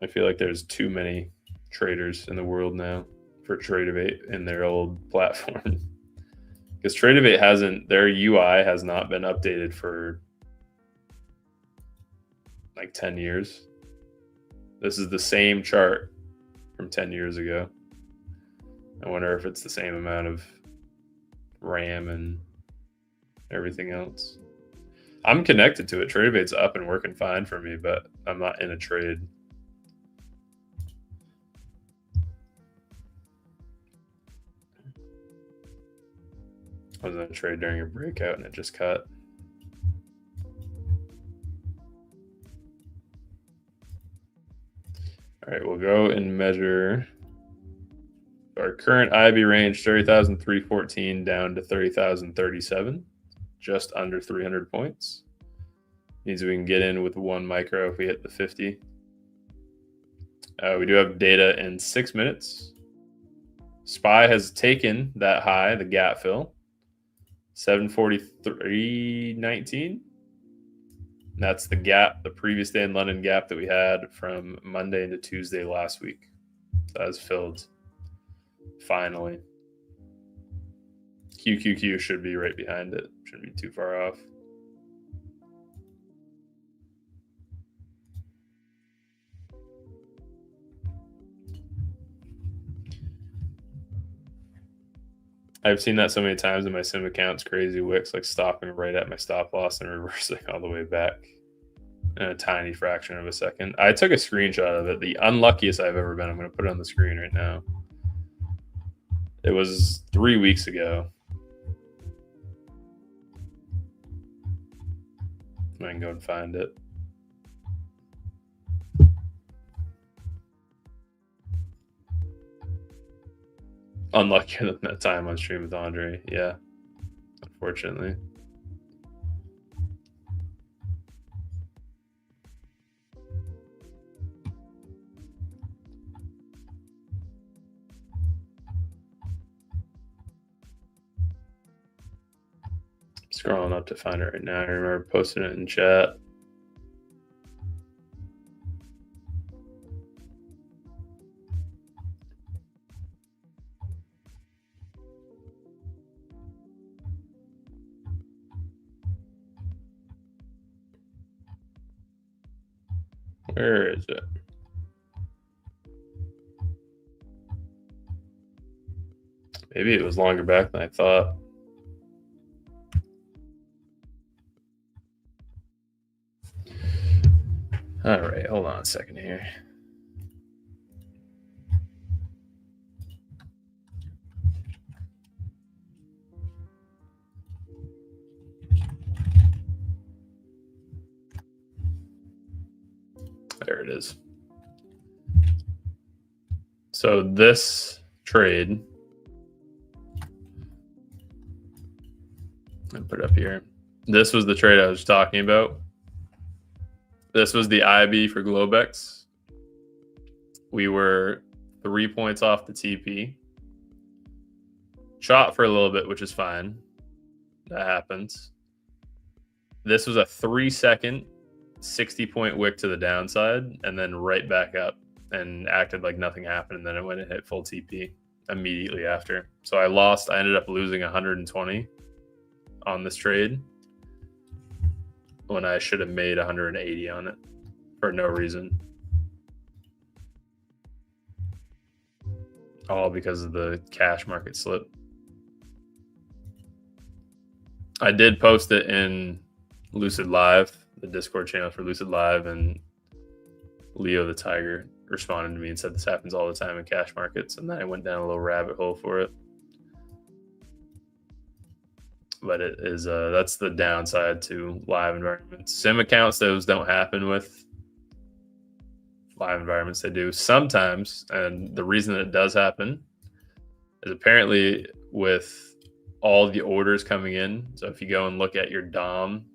I feel like there's too many traders in the world now for Tradeovate in their old platform. Because Tradeovate their UI has not been updated for like 10 years. This is the same chart from 10 years ago. I wonder if it's the same amount of RAM and everything else. I'm connected to it. Tradeovate's up and working fine for me, but I'm not in a trade. I was in a trade during a breakout and it just cut. All right, we'll go and measure our current IB range, 30,314 down to 30,037, just under 300 points. Means we can get in with 1 micro if we hit the 50. We do have data in 6 minutes. SPY has taken that high, the gap fill, 743.19. That's the gap, the previous day in London gap that we had from Monday into Tuesday last week. That was filled finally. QQQ should be right behind it. Shouldn't be too far off. I've seen that so many times in my sim accounts, crazy wicks, like stopping right at my stop loss and reversing all the way back in a tiny fraction of a second. I took a screenshot of it. The unluckiest I've ever been. I'm going to put it on the screen right now. It was 3 weeks ago. I can go and find it. Unlucky than that time on stream with Andre. Yeah, unfortunately. Scrolling up to find it right now. I remember posting it in chat. Where is it? Maybe it was longer back than I thought. All right, hold on a second here. There it is. So this trade, I'll put it up here. This was the trade I was talking about. This was the IB for Globex. We were 3 points off the TP. Shot for a little bit, which is fine. That happens. This was a 3-second 60-point wick to the downside and then right back up and acted like nothing happened. And then it went and hit full TP immediately after. So I lost. I ended up losing 120 on this trade when I should have made 180 on it for no reason. All because of the cash market slip. I did post it in Lucid Live, the Discord channel for Lucid Live, and Leo the Tiger responded to me and said this happens all the time in cash markets, and then I went down a little rabbit hole for it. But it is that's the downside to live environments. Sim accounts, those don't happen with live environments. They do sometimes, and the reason that it does happen is apparently with all the orders coming in. So if you go and look at your DOM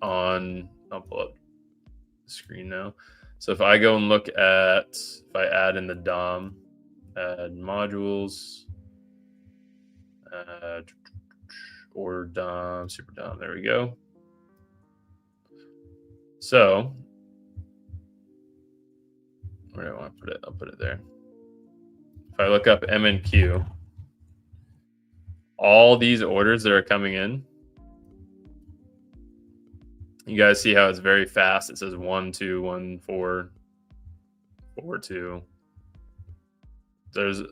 on, I'll pull up the screen now. So if I go and look at, if I add in the DOM, add modules, order DOM, super DOM, there we go. So where do I want to put it? I'll put it there. If I look up MNQ, all these orders that are coming in, you guys see how it's very fast. It says 1, 2, 1, 4, 4, 2.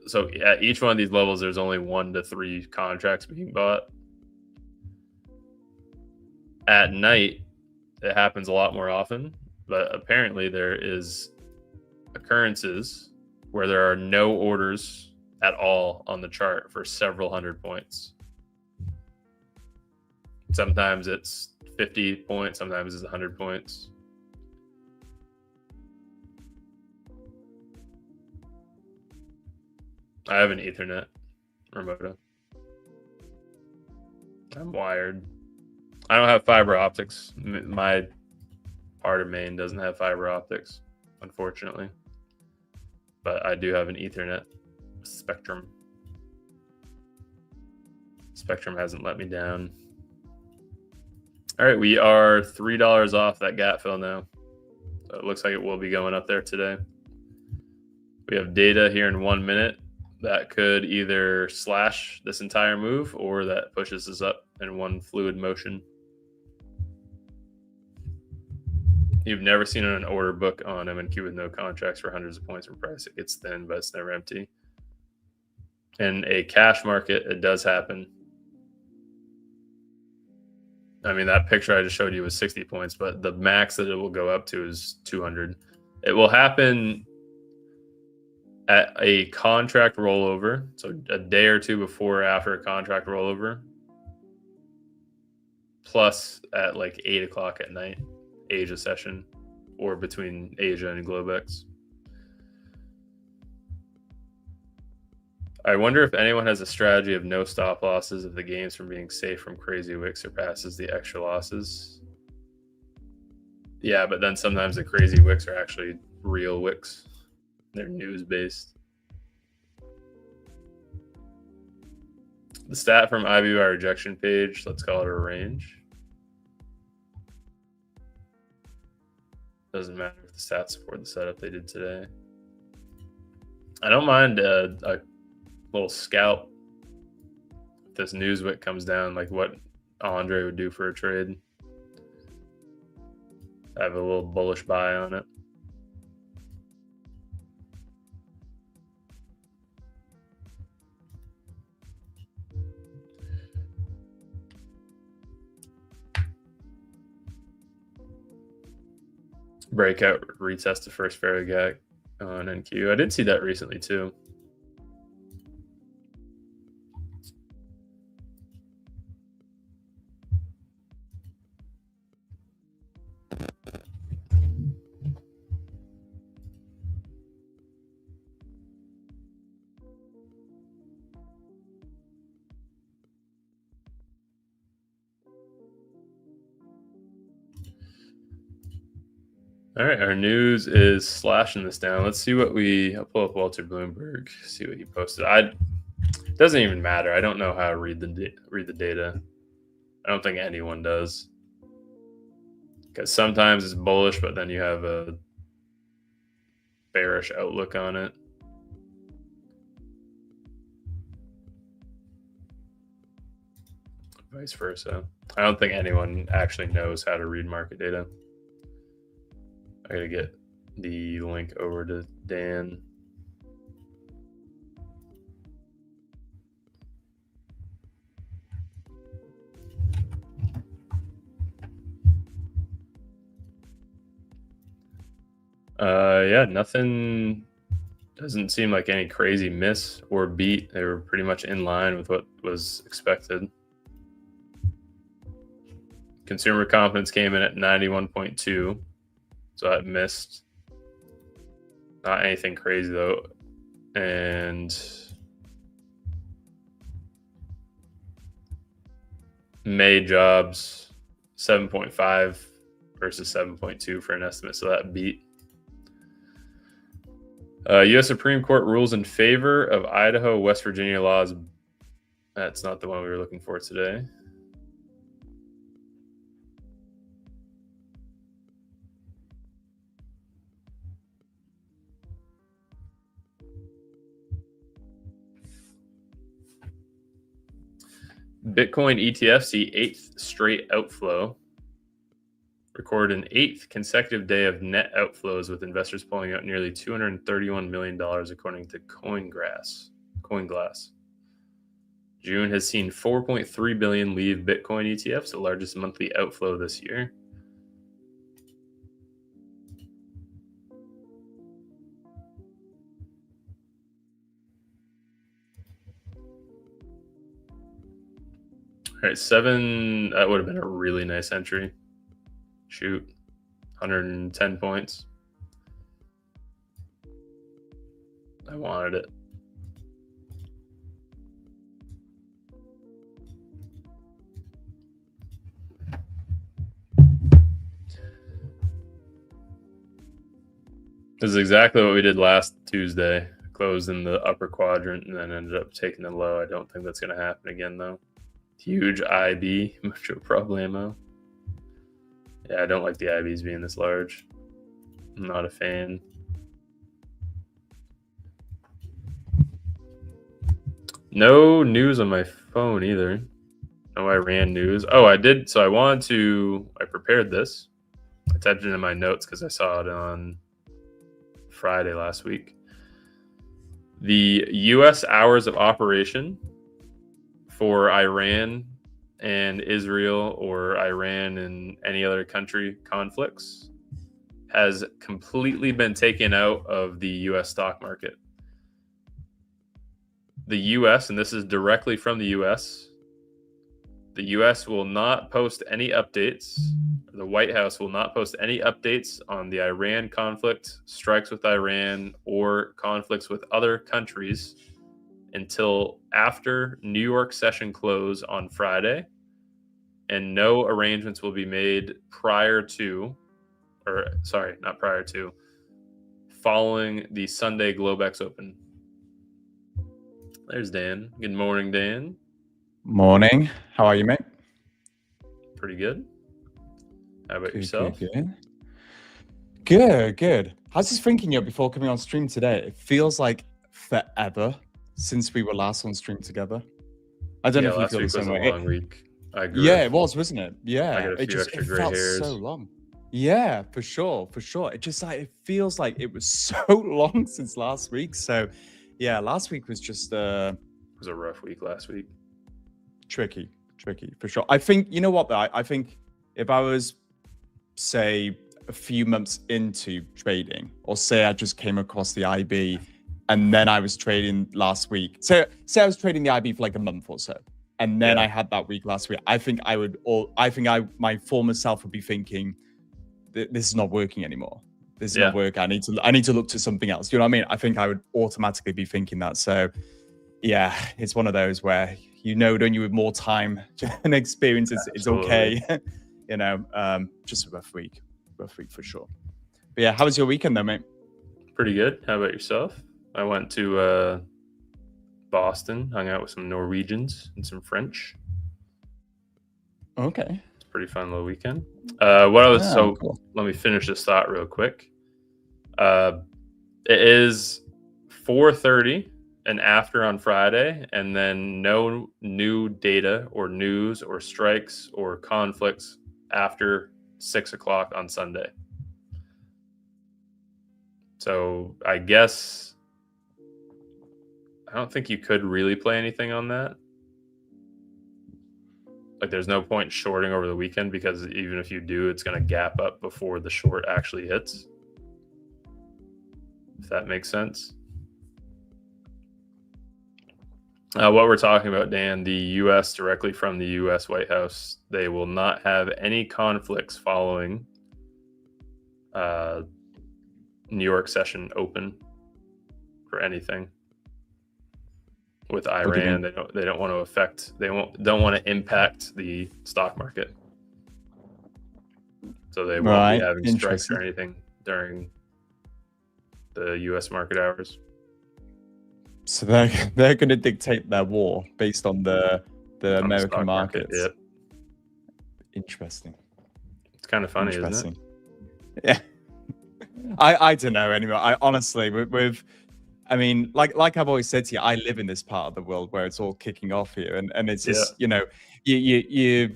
So at each one of these levels, there's only 1 to 3 contracts being bought. At night, it happens a lot more often, but apparently there is occurrences where there are no orders at all on the chart for several hundred points. Sometimes it's 50 points, sometimes it's 100 points. I have an Ethernet remote. I'm wired. I don't have fiber optics. My part of Maine doesn't have fiber optics, unfortunately. But I do have an Ethernet Spectrum. Spectrum hasn't let me down. All right, we are $3 off that gap fill now. So it looks like it will be going up there today. We have data here in 1 minute that could either slash this entire move or that pushes us up in one fluid motion. You've never seen an order book on MNQ with no contracts for hundreds of points from price. It gets thin, but it's never empty. In a cash market, it does happen. I mean, that picture I just showed you was 60 points, but the max that it will go up to is 200. It will happen at a contract rollover, so a day or two before or after a contract rollover, plus at like 8 o'clock at night, Asia session, or between Asia and Globex. I wonder if anyone has a strategy of no stop losses if the gains from being safe from crazy wicks surpasses the extra losses. Yeah, but then sometimes the crazy wicks are actually real wicks. They're news-based. The stat from IBY rejection page, let's call it a range. Doesn't matter if the stats support the setup they did today. I don't mind a little scalp if this Newswick comes down, like what Andre would do for a trade. I have a little bullish buy on it. Breakout, retest the first fair gap on NQ. I did see that recently too. All right, our news is slashing this down. Let's see what I'll pull up Walter Bloomberg, see what he posted. It doesn't even matter. I don't know how to read the data. I don't think anyone does. Because sometimes it's bullish, but then you have a bearish outlook on it. Vice versa. I don't think anyone actually knows how to read market data. I gotta get the link over to Dan. Yeah, nothing. Doesn't seem like any crazy miss or beat. They were pretty much in line with what was expected. Consumer confidence came in at 91.2, so that missed. Not anything crazy though. And May jobs 7.5 versus 7.2 for an estimate, so that beat. U.S. Supreme Court rules in favor of Idaho, West Virginia laws. That's not the one we were looking for today. Bitcoin ETFs see 8th straight outflow. Recorded an 8th consecutive day of net outflows, with investors pulling out nearly $231 million, according to CoinGlass. June has seen 4.3 billion leave Bitcoin ETFs, the largest monthly outflow this year. All right, 7. That would have been a really nice entry. Shoot, 110 points. I wanted it. This is exactly what we did last Tuesday. Closed in the upper quadrant and then ended up taking the low. I don't think that's going to happen again, though. Huge IB, mucho problemo. Yeah, I don't like the IBs being this large. I'm not a fan. No news on my phone either. No Iran news. Oh, I did. So I prepared this. I typed it in my notes because I saw it on Friday last week. The U.S. hours of operation for Iran and Israel, or Iran and any other country conflicts, has completely been taken out of the U.S. stock market. The U.S., and this is directly from the U.S., the U.S. will not post any updates. The White House will not post any updates on the Iran conflict, strikes with Iran, or conflicts with other countries until after New York session close on Friday. And no arrangements will be made following the Sunday Globex Open. There's Dan. Good morning, Dan. Morning. How are you, mate? Pretty good. How about Good, yourself? good. How's this thinking you before coming on stream today? It feels like forever since we were last on stream together. I don't know if you Last feel the week was same a way. long week. I agree. Yeah, it was, wasn't it? I Yeah, got a few extra it gray felt hairs. so long. Yeah, for sure. It just like it feels like it was so long since last week. So, yeah, last week was just It was a rough week last week. tricky for sure. I think you know what though. I think if I was, say, a few months into trading, or say I just came across the IB and then I was trading last week. So say I was trading the IB for like a month or so, and then I had that week last week. I think my former self would be thinking, this is not working anymore. This is not working. I need to look to something else. You know what I mean? I think I would automatically be thinking that. So yeah, it's one of those where don't you, with more time and experience, it's okay. Just a rough week for sure. But yeah, how was your weekend though, mate? Pretty good. How about yourself? I went to Boston, hung out with some Norwegians and some French. Okay. It's a pretty fun little weekend. Cool. Let me finish this thought real quick. It is 4:30 and after on Friday, and then no new data or news or strikes or conflicts after 6 o'clock on Sunday. So I guess I don't think you could really play anything on that. Like, there's no point shorting over the weekend, because even if you do, it's going to gap up before the short actually hits. If that makes sense. What we're talking about, Dan, the U.S., directly from the U.S. White House, they will not have any conflicts following New York session open for anything with Iran. They don't want to affect. They don't want to impact the stock market. So they won't be having strikes or anything during the U.S. market hours. So they're going to dictate their war based on the American markets. Yep. Interesting. It's kind of funny, isn't it? Yeah. I don't know anymore. I honestly, I mean, like I've always said to you, I live in this part of the world where it's all kicking off here, and it's just you're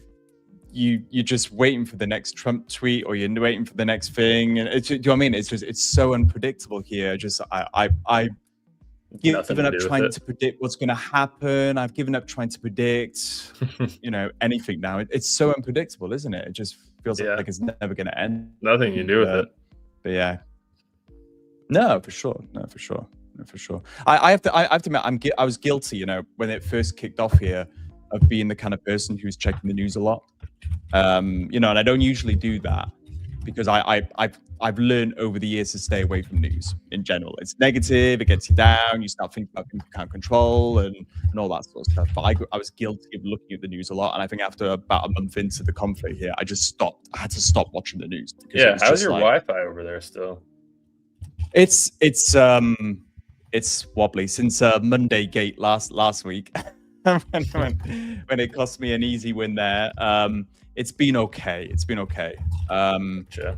just waiting for the next Trump tweet, or you're waiting for the next thing, and do you know what I mean? It's so unpredictable here. Just I've given up trying to predict what's going to happen. I've given up trying to predict, anything now. It's so unpredictable, isn't it? It just feels like it's never going to end. Nothing you do with it. But yeah, no, for sure. I have to admit, I was guilty, when it first kicked off here, of being the kind of person who's checking the news a lot. And I don't usually do that, because I've learned over the years to stay away from news in general. It's negative, it gets you down, you start thinking about things you can't control and all that sort of stuff. But I was guilty of looking at the news a lot, and I think after about a month into the conflict here, I just stopped. I had to stop watching the news. How's your Wi-Fi over there still? It's wobbly since Monday Gate last week. when it cost me an easy win there. It's been okay. Sure.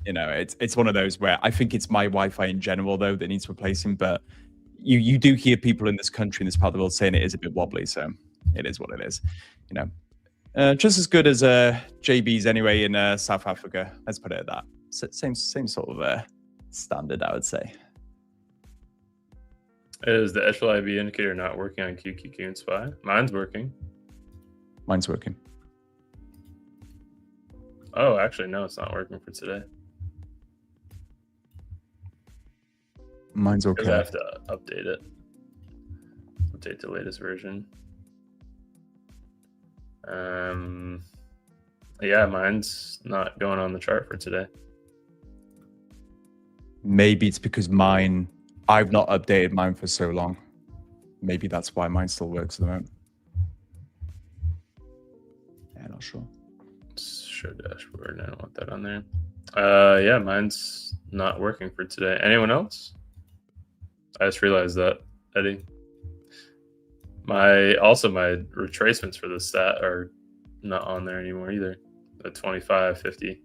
It's one of those where I think it's my Wi-Fi in general though that needs replacing, but you do hear people in this country, in this part of the world, saying it is a bit wobbly, so it is what it is. Just as good as JB's anyway in South Africa. Let's put it at that. Same sort of standard, I would say. Is the edgeful IB indicator not working on QQQ and SPY? Mine's working. Oh, actually, no, it's not working for today. Mine's okay. I have to update it. Update the latest version. Yeah, mine's not going on the chart for today. Maybe it's because I've not updated mine for so long. Maybe that's why mine still works at the moment. Yeah, not sure. Show dashboard. I don't want that on there. Yeah, mine's not working for today. Anyone else? I just realized that, Eddie. My retracements for the stat are not on there anymore either. The 25, 50.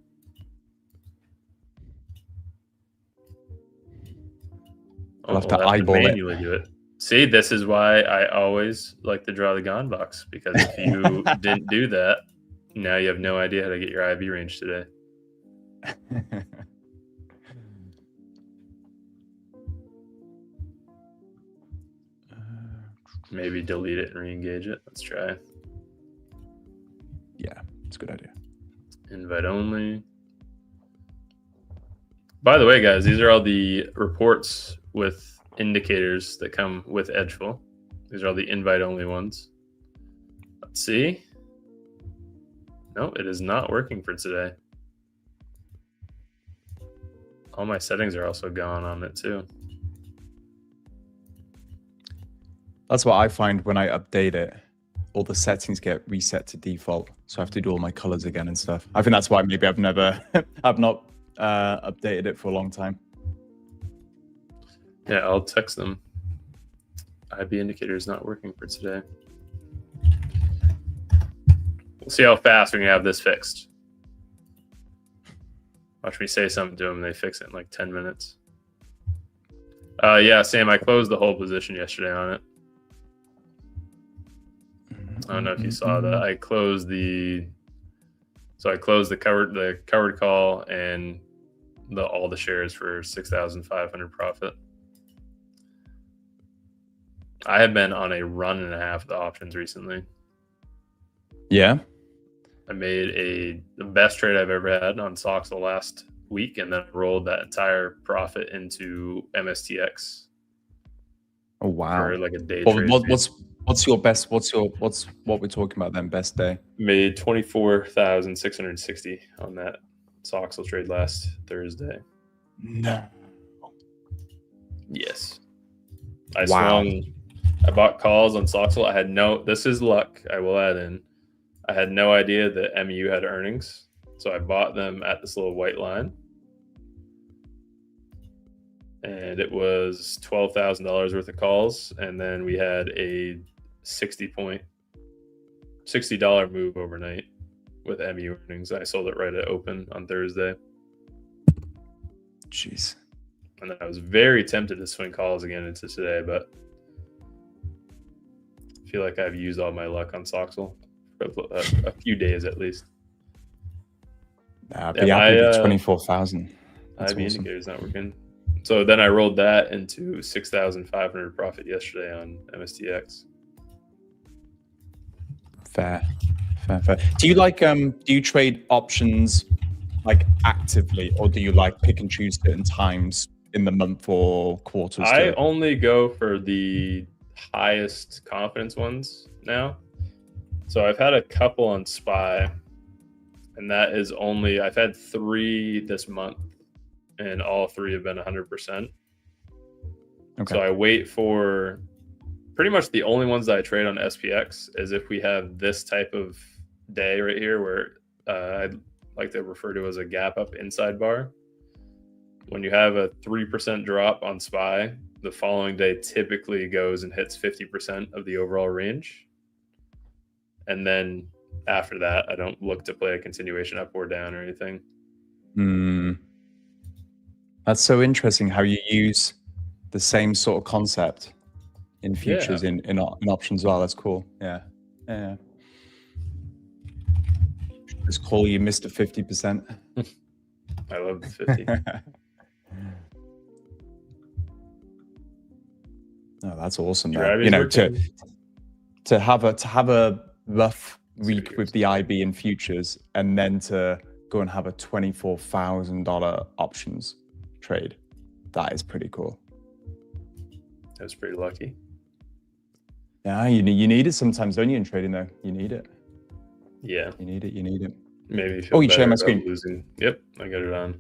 I'll have we'll to eyeball it. manually do it. See, this is why I always like to draw the gone box, because if you didn't do that, now you have no idea how to get your IB range today. Maybe delete it and re-engage it. Let's try. Yeah, it's a good idea. Invite only. By the way, guys, these are all the reports with indicators that come with edgeful. These are all the invite only ones. Let's see. No, it is not working for today. All my settings are also gone on it too. That's what I find when I update it. All the settings get reset to default, so I have to do all my colors again and stuff. I think that's why maybe I've not updated it for a long time. Yeah, I'll text them. IB indicator is not working for today. We'll see how fast we can have this fixed. Watch me say something to them and they fix it in like 10 minutes. Yeah, Sam, I closed the whole position yesterday on it. I don't know if you saw that. I closed the covered call and all the shares for 6,500 profit. I have been on a run and a half of the options recently. Yeah. I made the best trade I've ever had on Soxel last week, and then rolled that entire profit into MSTX. Oh wow! For like a day trade. What's what we're talking about then? Best day. Made 24,660 on that Soxel trade last Thursday. No. Yes. I bought calls on Soxel. This is luck, I will add in. I had no idea that MU had earnings, so I bought them at this little white line. And it was $12,000 worth of calls, and then we had a $60 move overnight with MU earnings. I sold it right at open on Thursday. Jeez. And I was very tempted to swing calls again into today, but I feel like I've used all my luck on Soxel for a few days at least. Nah, be happy with 24,000. IB indicator's not working. So then I rolled that into 6,500 profit yesterday on MSTX. Fair. Do you trade options like actively, or do you like pick and choose certain times in the month or quarters? I only go for the highest confidence ones now. So I've had a couple on SPY, and I've had 3 this month, and all 3 have been 100%. Okay. So I wait for pretty much the only ones that I trade on SPX is if we have this type of day right here where I'd like to refer to as a gap up inside bar. When you have a 3% drop on SPY, the following day typically goes and hits 50% of the overall range. And then after that, I don't look to play a continuation up or down or anything. That's so interesting how you use the same sort of concept in futures, in options as well. That's cool. Yeah. Just call you Mr. 50%. I love the 50. No, that's awesome. You know, to have a rough week with the IB in futures, and then to go and have a $24,000 options trade, that is pretty cool. That's pretty lucky. Yeah, you need it sometimes, don't you? In trading, though, you need it. Yeah, you need it. Maybe. You share my screen. Losing. Yep, I got it on.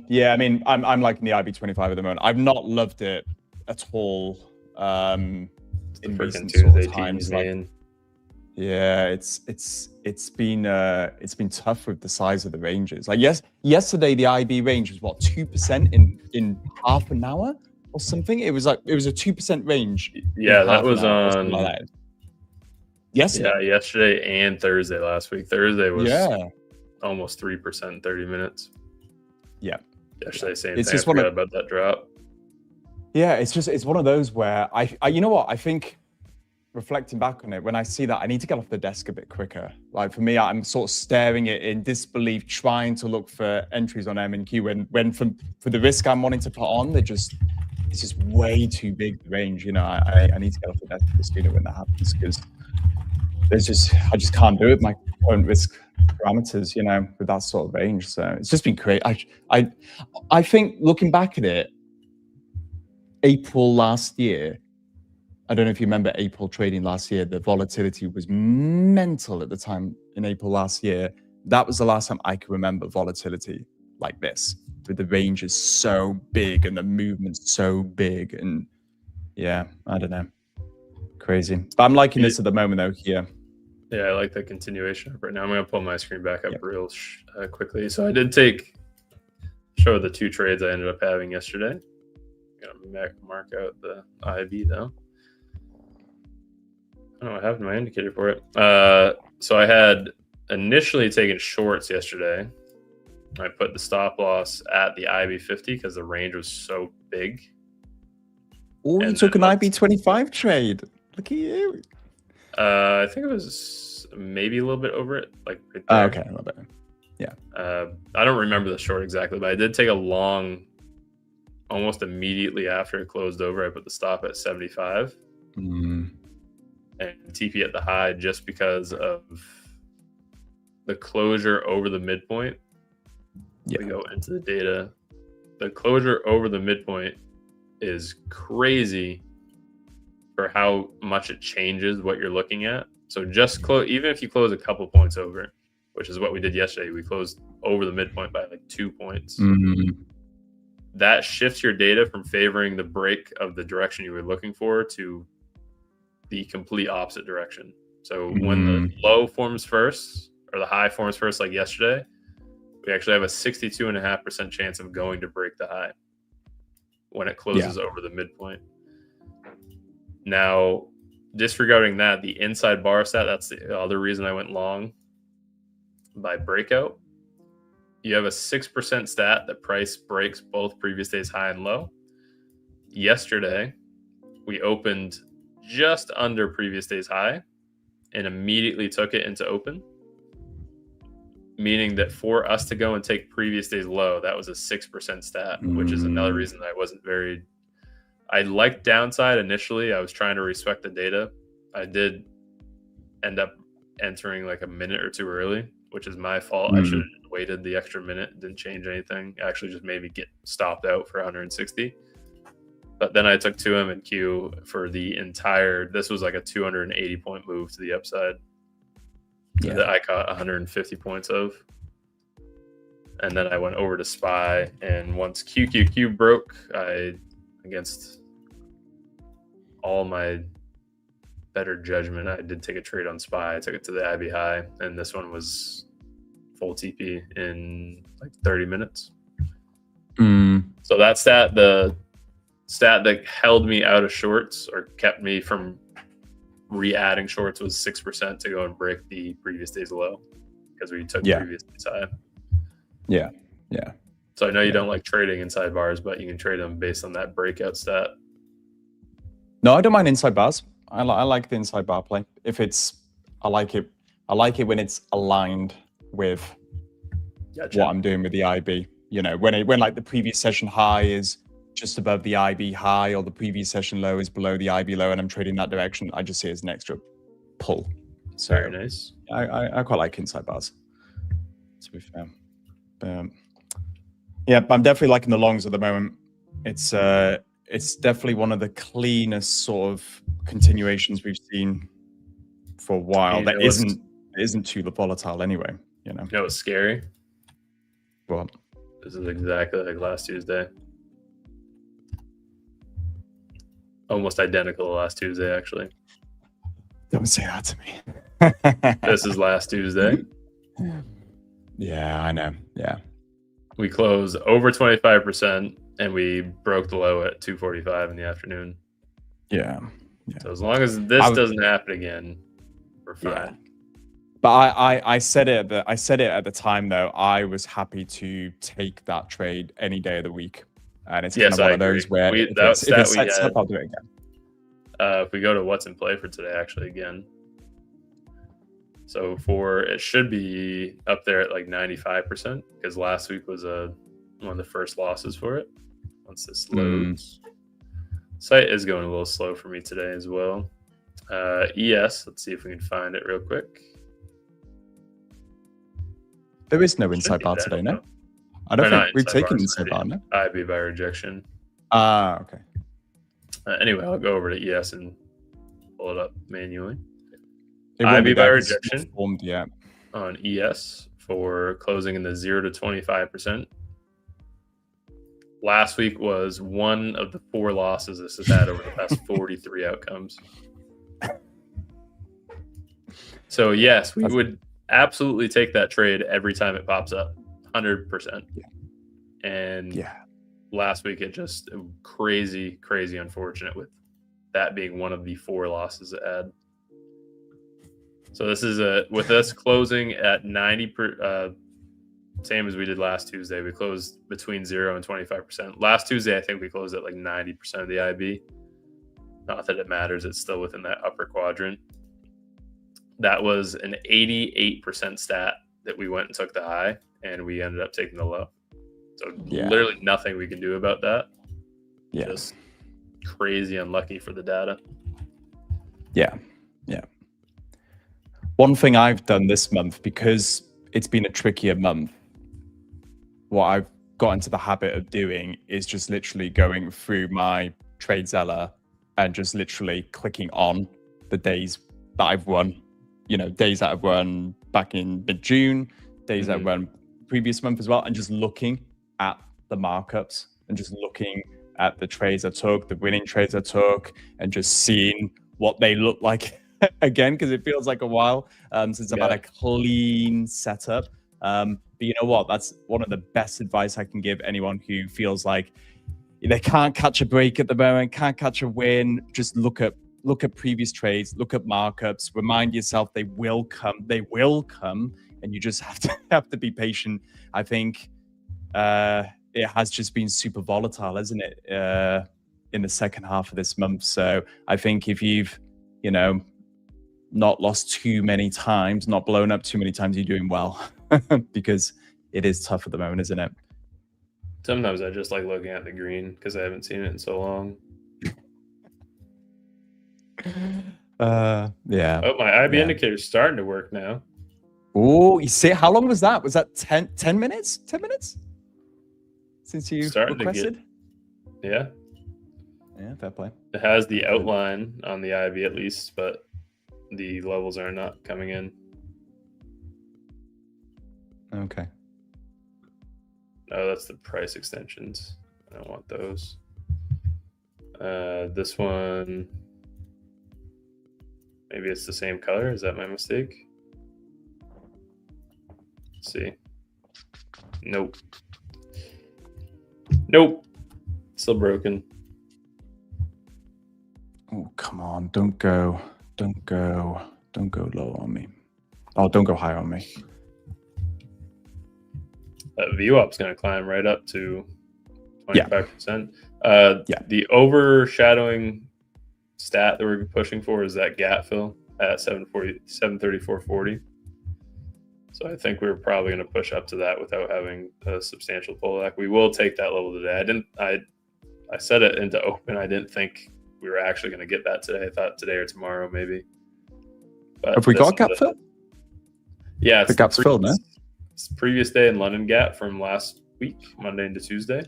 Yeah, I mean, I'm liking the IB 25 at the moment. I've not loved it at all. In recent sort of times, man. Yeah, it's been tough with the size of the ranges. Like yesterday the IB range was what, 2% in half an hour or something. It was a 2% range. Yeah, that was on. Like that. Yesterday. Yeah, yesterday and Thursday last week. Thursday was Yeah. almost 3% in 30 minutes. Yeah. Yesterday, same It's thing. I just one forgot of about that drop. yeah, it's one of those where I you know what, I think reflecting back on it, when I see that, I need to get off the desk a bit quicker. Like for me, I'm sort of staring it in disbelief, trying to look for entries on M and Q when for the risk I'm wanting to put on, it's just way too big the range. You know, I need to get off the desk for sooner when that happens because I just can't do it. My current risk parameters, you know, with that sort of range. So it's just been great. I think looking back at it, April last year, I don't know if you remember April trading last year, the volatility was mental at the time in April last year. That was the last time I can remember volatility like this, with the ranges so big and the movements so big. And yeah, I don't know. Crazy. But I'm liking this at the moment though here. Yeah, I like the continuation right now. I'm going to pull my screen back up real quickly. So I did show the 2 trades I ended up having yesterday. I'm going to mark out the IB though. I don't have my indicator for it. So I had initially taken shorts yesterday. I put the stop loss at the IB 50 because the range was so big. Oh, you took an IB 25 trade. Look at you. I think it was maybe a little bit over it, like right there. Okay, a little bit. Yeah. I don't remember the short exactly, but I did take a long almost immediately after it closed over. I put the stop at 75 and TP at the high just because of the closure over the midpoint. We go into the data. The closure over the midpoint is crazy for how much it changes what you're looking at. So just even if you close a couple points over, which is what we did yesterday, we closed over the midpoint by like 2 points. That shifts your data from favoring the break of the direction you were looking for to the complete opposite direction. So when the low forms first or the high forms first, like yesterday, we actually have a 62.5% chance of going to break the high when it closes over the midpoint. Now, disregarding that, the inside bar stat, that's the other reason I went long by breakout. You have a 6% stat that price breaks both previous day's high and low. Yesterday, we opened just under previous day's high and immediately took it into open, meaning that for us to go and take previous day's low, that was a 6% stat, which is another reason I wasn't very... I liked downside initially. I was trying to respect the data. I did end up entering like a minute or two early, which is my fault. I should have waited the extra minute. It didn't change anything. It actually just made me get stopped out for 160. But then I took 2M and Q for the entire... This was like a 280 point move to the upside that I caught 150 points of. And then I went over to SPY. And once QQQ broke, against all my better judgment, I did take a trade on SPY. I took it to the IB high, and this one was full TP in like 30 minutes. So that stat, the stat that held me out of shorts or kept me from re-adding shorts, was 6% to go and break the previous day's low because we took previous day's high. So I know you don't like trading inside bars, but you can trade them based on that breakout stat. No, I don't mind inside bars. I like the inside bar play. I like it when it's aligned with what I'm doing with the IB. You know, when like the previous session high is just above the IB high, or the previous session low is below the IB low, and I'm trading that direction, I just see it as an extra pull. So very nice. I quite like inside bars, to be fair. Yeah, I'm definitely liking the longs at the moment. It's definitely one of the cleanest sort of continuations we've seen for a while. That isn't too volatile anyway. You know. You know what's scary? What? This is exactly like last Tuesday. Almost identical to last Tuesday, actually. Don't say that to me. This is last Tuesday. Yeah, I know. Yeah. We closed over 25% and we broke the low at 2:45 in the afternoon. Yeah. So as long as this doesn't happen again, we're fine. Yeah. But I said it at the time though. I was happy to take that trade any day of the week, and it's kind of one of those where if it sets up, I'll do it again. If we go to what's in play for today, actually again, so it should be up there at like 95% because last week was one of the first losses for it. Once this loads, site is going a little slow for me today as well. ES, let's see if we can find it real quick. There is no inside bar today, no? I don't think we've taken inside bar, no? IB by rejection. Okay. Anyway, I'll go over to ES and pull it up manually. IB by rejection formed, yeah, on ES for closing in the 0 to 25%. Last week was one of the 4 losses this has had over the past 43 outcomes. So yes, we would absolutely take that trade every time it pops up, 100%. Yeah. And last week it just crazy unfortunate with that being one of the 4 losses it had. So this is with us closing at 90 same as we did last Tuesday. We closed between 0 and 25%. Last Tuesday, I think we closed at like 90% of the IB. Not that it matters. It's still within that upper quadrant. That was an 88% stat that we went and took the high, and we ended up taking the low. So literally nothing we can do about that. Yeah. Just crazy unlucky for the data. Yeah. Yeah. One thing I've done this month, because it's been a trickier month, what I've got into the habit of doing is just literally going through my TradeZella and just literally clicking on the days that I've won. You know, days that I've won back in mid-June, days that I've won previous month as well, and just looking at the markups and just looking at the trades I took, the winning trades I took, and just seeing what they look like again, because it feels like a while since I've had a clean setup. But you know what? That's one of the best advice I can give anyone who feels like they can't catch a break at the moment, can't catch a win. Just look at previous trades, look at markups, remind yourself they will come, and you just have to be patient. I think it has just been super volatile, isn't it, in the second half of this month. So I think if you've, not lost too many times, not blown up too many times, you're doing well because it is tough at the moment, isn't it? Sometimes I just like looking at the green because I haven't seen it in so long. Yeah. Oh, my IB indicator's starting to work now. Oh, you see, how long was that? Was that 10 minutes? 10 minutes? Since you requested? Yeah, fair play. It has the outline on the IB at least, but the levels are not coming in. Okay. No, that's the price extensions. I don't want those. This one, maybe it's the same color. Is that my mistake? Let's see. Nope. Still broken. Oh, come on. Don't go low on me. Oh, don't go high on me. VWAP's going to climb right up to 25%. The overshadowing stat that we're pushing for is that gap fill at 734.40. So I think we're probably going to push up to that without having a substantial pullback. We will take that level today. I set it into open. I didn't think we were actually going to get that today. I thought today or tomorrow maybe. But have we got a gap fill? Yeah, the gap's filled, no? It's the previous day in London gap from last week, Monday into Tuesday.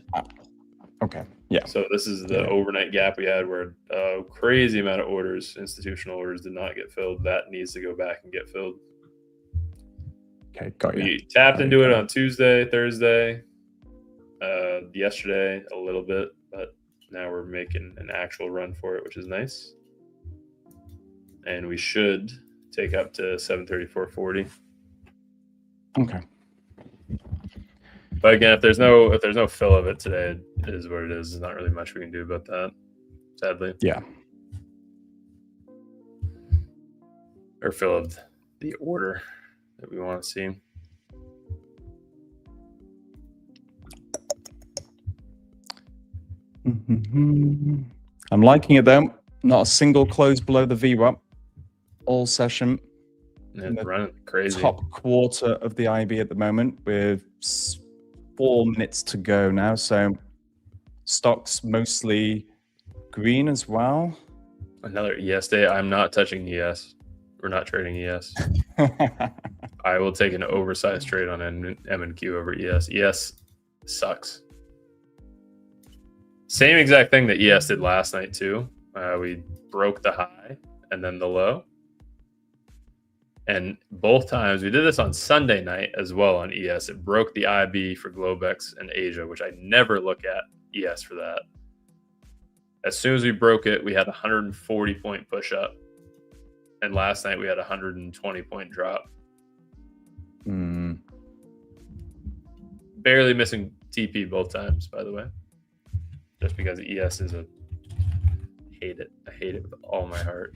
Okay. Yeah. So this is the overnight gap we had where a crazy amount of orders, institutional orders, did not get filled. That needs to go back and get filled. Okay, got you. We tapped into it on Tuesday, Thursday, yesterday a little bit, but now we're making an actual run for it, which is nice. And we should take up to 734.40. Okay. But again, if there's no fill of it today, it is what it is. There's not really much we can do about that, sadly. Yeah. or fill of the order that we want to see. I'm liking it though. Not a single close below the VWAP all session. It's running crazy. Top quarter of the IB at the moment with 4 minutes to go now. So stocks mostly green as well. Another ES day. I'm not touching ES. We're not trading ES. I will take an oversized trade on M&Q over ES. ES sucks. Same exact thing that ES did last night too. We broke the high and then the low. And both times, we did this on Sunday night as well on ES. It broke the IB for Globex and Asia, which I never look at ES for that. As soon as we broke it, we had a 140-point push up. And last night, we had a 120-point drop. Barely missing TP both times, by the way. Just because ES is a... hate it. I hate it with all my heart.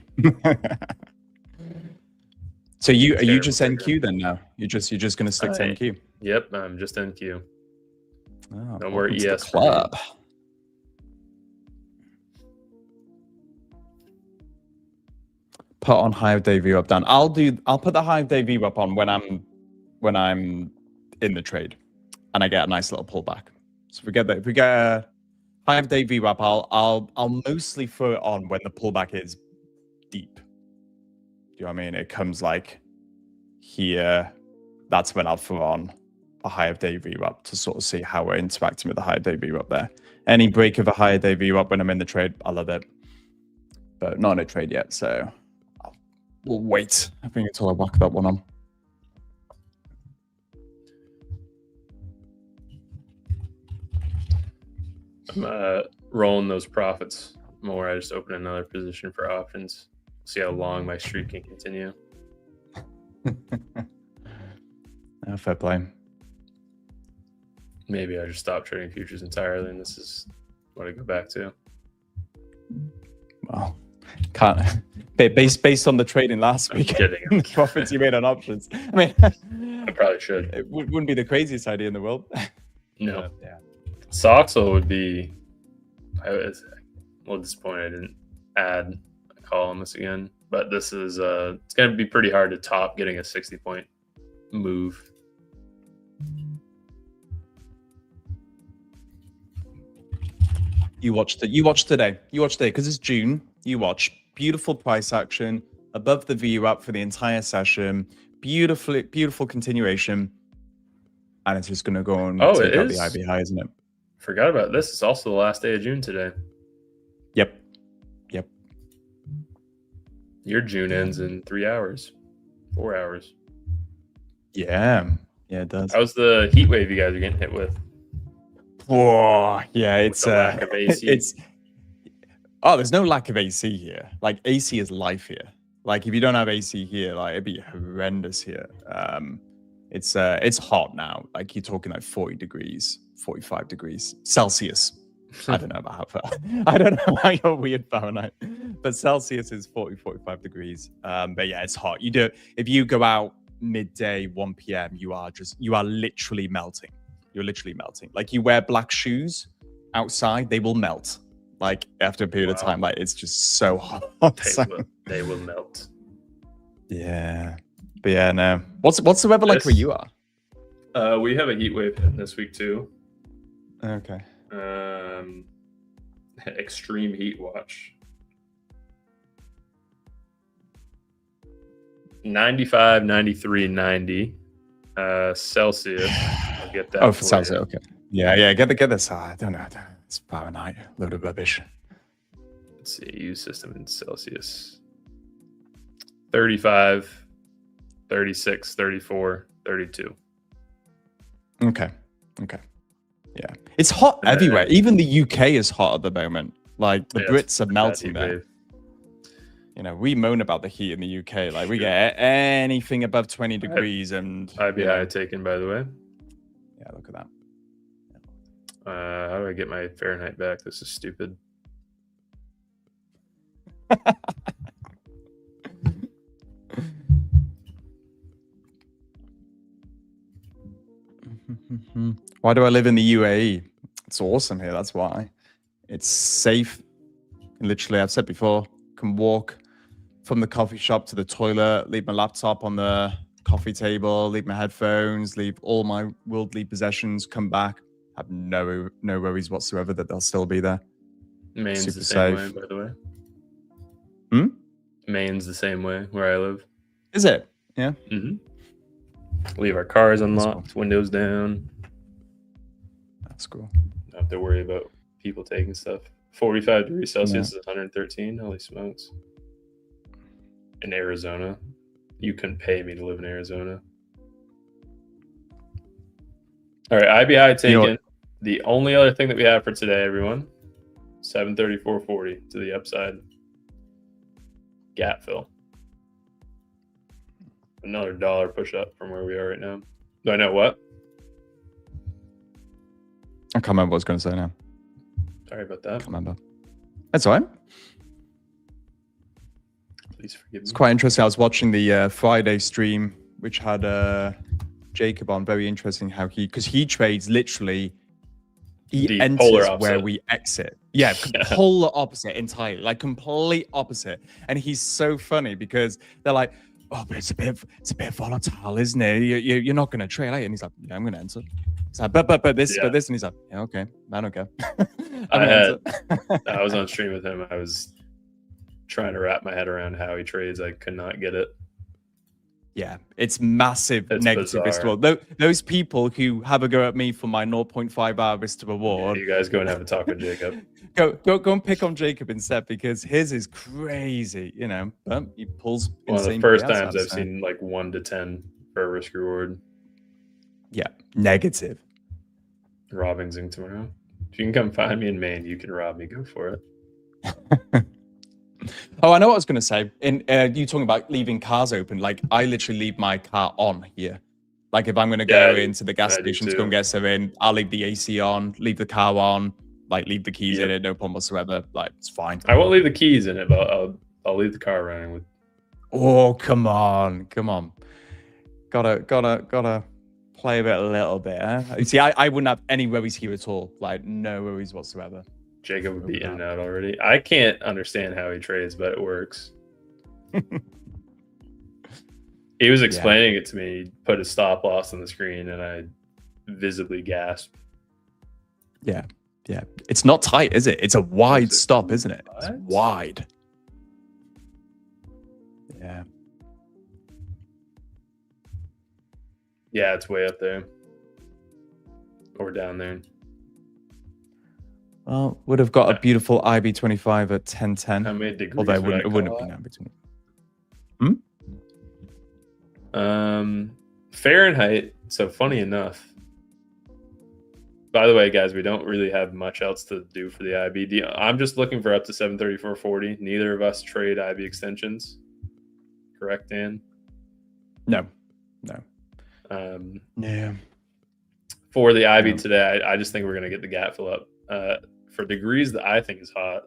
So are you just NQ then now? You're just going to stick to NQ? Yep, I'm just NQ. Oh, no more ES club. Put on high day view up down. I'll put the high day view up on when I'm in the trade and I get a nice little pullback. So if we get a high day view up, I'll mostly throw it on when the pullback is deep. You know what I mean? It comes like here. That's when I'll throw on a higher day view up to sort of see how we're interacting with the higher day view up there. Any break of a higher day view up when I'm in the trade, I love it. But not in a trade yet, so we'll wait. I think until I whack that one on. I'm rolling those profits more. I just open another position for options. See how long my streak can continue. Fair play. Maybe I just stop trading futures entirely, and this is what I go back to. Well, can't based on the trading last week. I'm The profits you made on options. I mean, I probably should. It wouldn't be the craziest idea in the world. No. Yeah. Soxel would be. I was a little disappointed I didn't add a call on this again, but this is it's going to be pretty hard to top getting a 60-point move. You watched today because it's June. You watch beautiful price action above the VU up for the entire session. Beautiful continuation, and it's just going to go and take out the IB high, isn't it? Forgot about this. It's also the last day of June today. Yep. Your June ends in 3 hours, 4 hours. Yeah, it does. How's the heat wave you guys are getting hit with? Whoa, yeah, it's lack of AC. There's no lack of AC here. Like AC is life here. Like if you don't have AC here, like it'd be horrendous here. It's hot now. Like you're talking like 40 degrees, 45 degrees Celsius. I don't know about how I don't know how you're weird Fahrenheit, but Celsius is 40, 45 degrees. But yeah, it's hot. If you go out midday, 1 p.m., you are literally melting. You're literally melting. Like you wear black shoes outside, they will melt. Like after a period of time, like it's just so hot. They will melt. Yeah. But yeah, no. What's the weather like where you are? We have a heat wave hitting this week too. Okay. Extreme heat watch. 95, 93, 90 Celsius. I'll get that. Oh, for Celsius. Okay. Yeah. Get this. I don't know. It's Fahrenheit. Load of rubbish. Let's see. Use system in Celsius. 35, 36, 34, 32. Okay. Yeah. It's hot everywhere. Even the UK is hot at the moment. Like the Brits are melting there. Wave. You know, we moan about the heat in the UK. Like we get anything above 20 degrees and IBI taken, by the way. Yeah, look at that. How do I get my Fahrenheit back? This is stupid. Why do I live in the UAE? It's awesome here. That's why. It's safe. Literally, I've said before, can walk from the coffee shop to the toilet, leave my laptop on the coffee table, leave my headphones, leave all my worldly possessions, come back, have no worries whatsoever that they'll still be there. Maine's Super the same safe. way, by the way. Hmm? Maine's the same way where I live. Is it? Yeah. Leave our cars That's unlocked, windows down. That's cool. Don't have to worry about people taking stuff. 45 degrees Celsius Yeah. is 113. Holy smokes. In Arizona. You couldn't pay me to live in Arizona. All right, IBI taken. You know, The only other thing that we have for today, everyone, 734.40 to the upside. Gap fill. Another dollar push up from where we are right now. Do I know what? I can't remember what I was going to say now. Sorry about that. Can't remember. That's all right. Please forgive me. It's quite interesting. I was watching the Friday stream, which had Jacob on. Very interesting how because he trades literally, he The enters polar where opposite. we exit. Yeah, polar opposite entirely, like complete opposite. And he's so funny because they're like, oh, but it's a bit volatile, isn't it? You're not going to trade, are you? And he's like, yeah, I'm going to enter. He's like, but this, Yeah. but this, and he's like, yeah, okay, I don't care. I was on stream with him. I was trying to wrap my head around how he trades. I could not get it. Yeah, it's massive It's negative risk to bizarre. reward. Those people who have a go at me for my 0.5 hour risk to Yeah, reward, you guys go and have a talk with Jacob. go and pick on Jacob instead because his is crazy, you know. But he pulls One of the insane first payouts times out, I've so- seen like 1 to 10 for a risk reward. Yeah, negative. Robbing Zing tomorrow. If you can come find me in Maine, you can rob me. Go for it. Oh, I know what I was going to say. In you talking about leaving cars open, like I literally leave my car on here. Like if I'm going to go into the gas I do station to too. go and get something, I'll leave the AC on, leave the car on, like leave the keys in Yep. it, no problem whatsoever. Like it's fine. I won't leave the keys in it, but I'll leave the car running with. Oh, come on. Gotta play a little bit. Huh? You see, I wouldn't have any worries here at all. Like no worries whatsoever. Jacob would be in and out already. I can't understand how he trades, but it works. He was explaining it to me. He put a stop loss on the screen, and I visibly gasped. Yeah. It's not tight, is it? It's a wide stop, isn't it? It's What? wide. Yeah. Yeah, it's way up there. Or down there. Well, would have got a beautiful IB25 at 1010. How many degrees Although would I it wouldn't call have been that? Fahrenheit. So funny enough. By the way, guys, we don't really have much else to do for the IB. I'm just looking for up to 734.40. Neither of us trade IB extensions. Correct, Dan? No. Yeah. For the IB No. today, I just think we're going to get the gap fill up. For degrees that I think is hot,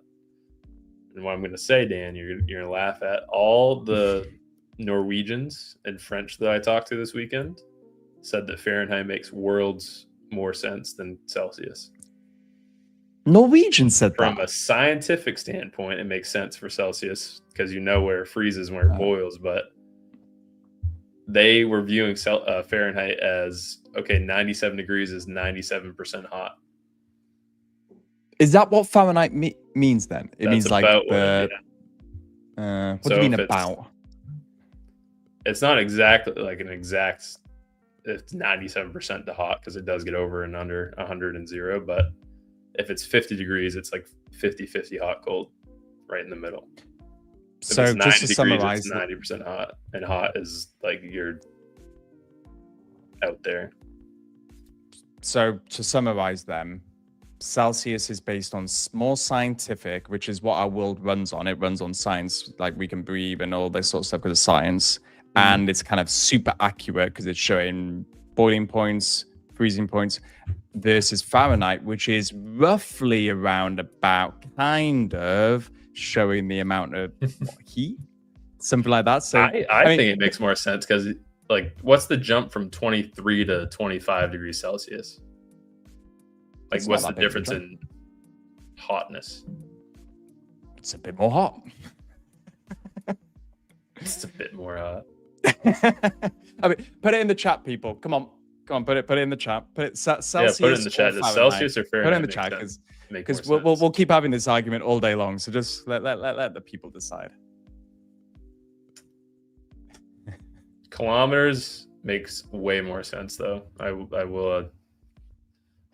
and what I'm going to say, Dan, you're going to laugh at, all the Norwegians and French that I talked to this weekend said that Fahrenheit makes worlds more sense than Celsius. Norwegian said From that. a scientific standpoint, it makes sense for Celsius because you know where it freezes and where it boils, but they were viewing Fahrenheit as, okay, 97 degrees is 97% hot. Is that what Fahrenheit means then? It That's means like about the. what What do you mean about? It's not exactly like an exact. It's 97% to hot because it does get over and under 100 and 0. But if it's 50 degrees, it's like 50-50 hot cold, right in the middle. If So it's 90 just to degrees, summarize, it's 90% hot, and hot is like you're out there. So to summarize them, Celsius is based on more scientific, which is what our world runs on. It runs on science, like we can breathe and all this sort of stuff because of science. And it's kind of super accurate because it's showing boiling points, freezing points, versus Fahrenheit, which is roughly around about kind of showing the amount of heat, something like that. So I think it makes more sense because like what's the jump from 23 to 25 degrees Celsius? Like It's what's not the that big of a difference jump. in hotness? It's a bit more hot. It's a bit more hot. I mean, put it in the chat, people. Come on, put it in the chat. Put it Celsius. Yeah, put it in the chat. Or Is Fahrenheit. Celsius or Fahrenheit? Put it in the makes chat sense. because we'll keep having this argument all day long. So just let the people decide. Kilometers makes way more sense, though. I will.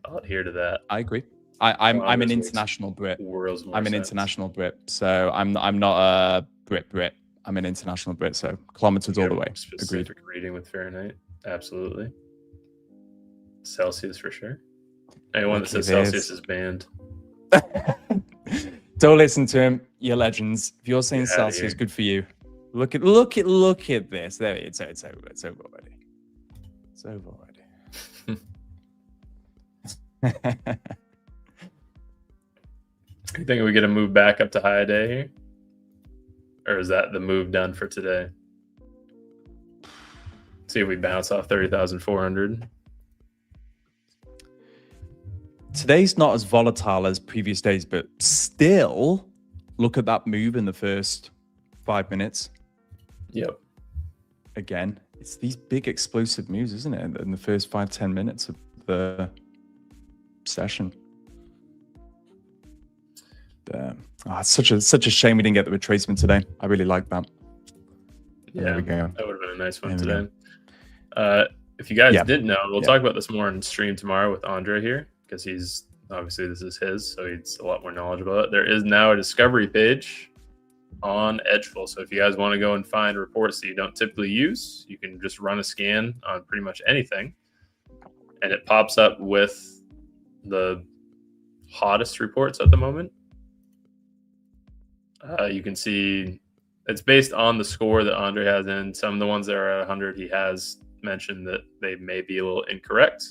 I'll adhere to that. I agree. I'm an Kilometers makes international Brit. Worlds more I'm an sense. international Brit, so I'm not a Brit. I'm an international Brit, so kilometers all the way. Specific Agreed. reading with Fahrenheit, absolutely. Celsius for sure. Anyone that says Celsius is banned. Don't listen to him. You're legends. If you're saying Celsius, good for you. Look at this. There it's over. It's over already. It's over already. You think we get a move back up to high day here? Or is that the move done for today? See if we bounce off 30,400. Today's not as volatile as previous days, but still, look at that move in the first 5 minutes. Yep. Again, it's these big explosive moves, isn't it? In the first 5-10 minutes of the session. It's such a shame we didn't get the retracement today. I really like that. Yeah, there we go. That would have been a nice one today. If you guys didn't know, we'll talk about this more on stream tomorrow with Andre here, because he's obviously this is his, so he's a lot more knowledgeable about it. There is now a discovery page on edgeful, so if you guys want to go and find reports that you don't typically use, you can just run a scan on pretty much anything, and it pops up with the hottest reports at the moment. You can see it's based on the score that Andre has in. Some of the ones that are at 100, he has mentioned that they may be a little incorrect,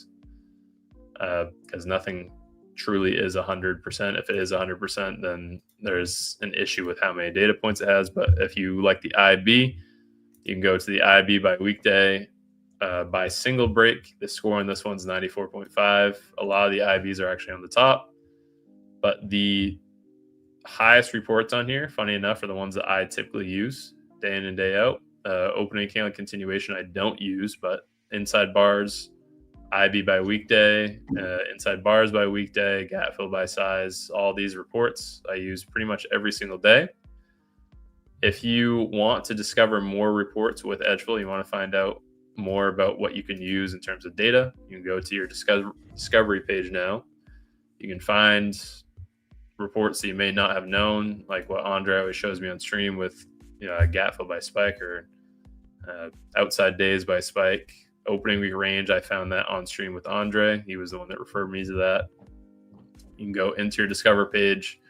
because nothing truly is 100%. If it is 100%, then there's an issue with how many data points it has. But if you like the IB, you can go to the IB by weekday. By single break, the score on this one's 94.5. A lot of the IBs are actually on the top, but the highest reports on here, funny enough, are the ones that I typically use day in and day out. Opening candle continuation I don't use, but inside bars, IB by weekday, inside bars by weekday, gap fill by size, all these reports I use pretty much every single day. If you want to discover more reports with edgeful, you want to find out more about what you can use in terms of data, you can go to your discovery page now. You can find reports that you may not have known, like what Andre always shows me on stream with gap fill by spike or outside days by spike. Opening week range, I found that on stream with Andre. He was the one that referred me to that. You can go into your discover page,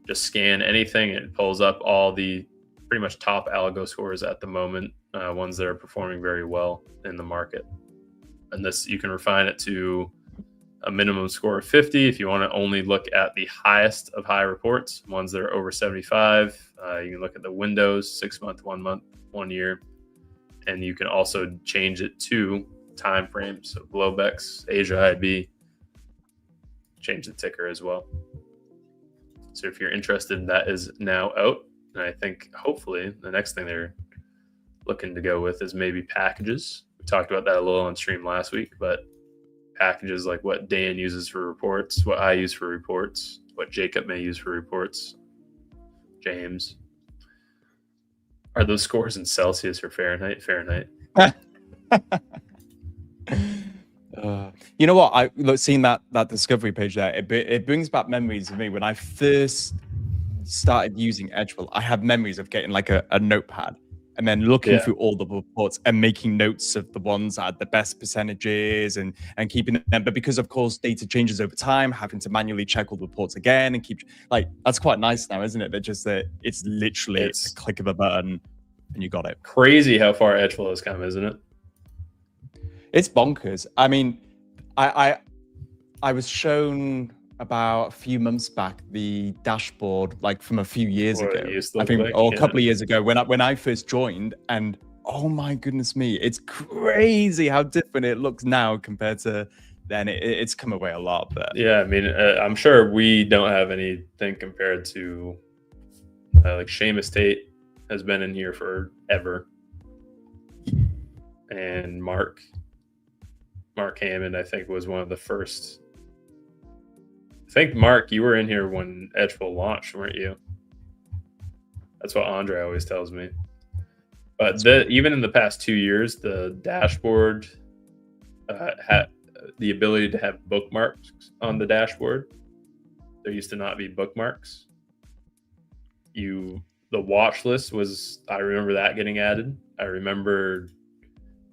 just scan anything, and it pulls up all the pretty much top algo scores at the moment, ones that are performing very well in the market. And this, you can refine it to a minimum score of 50 if you want to only look at the highest of high reports, ones that are over 75. You can look at the windows, 6 month, 1 month, 1 year, and you can also change it to time frames. So Globex, Asia IB, change the ticker as well. So if you're interested, that is now out. And I think hopefully the next thing they're looking to go with is maybe packages. We talked about that a little on stream last week, but packages like what Dan uses for reports, what I use for reports, what Jacob may use for reports, James. Are those scores in Celsius or Fahrenheit? Fahrenheit. You know what? Seeing that discovery page there, it brings back memories of me when I first started using edgeful. I have memories of getting like a notepad and then looking through all the reports and making notes of the ones that had the best percentages and keeping them. But because of course data changes over time, having to manually check all the reports again and keep that's quite nice now, isn't it? That just it's literally a click of a button and you got it. Crazy how far edgeful has come, isn't it? It's bonkers. I mean, I was shown about a few months back the dashboard, like from a few years ago, I think, or a couple of years ago when I first joined, and oh my goodness me, it's crazy how different it looks now compared to then. It's come away a lot, but Yeah, I mean, I'm sure we don't have anything compared to like Seamus Tate has been in here forever, and Mark Hammond, I think, was one of the first. I think, Mark, you were in here when edgeful launched, weren't you? That's what Andre always tells me. But even in the past 2 years, the dashboard had the ability to have bookmarks on the dashboard. There used to not be bookmarks. The watch list was, I remember that getting added. I remember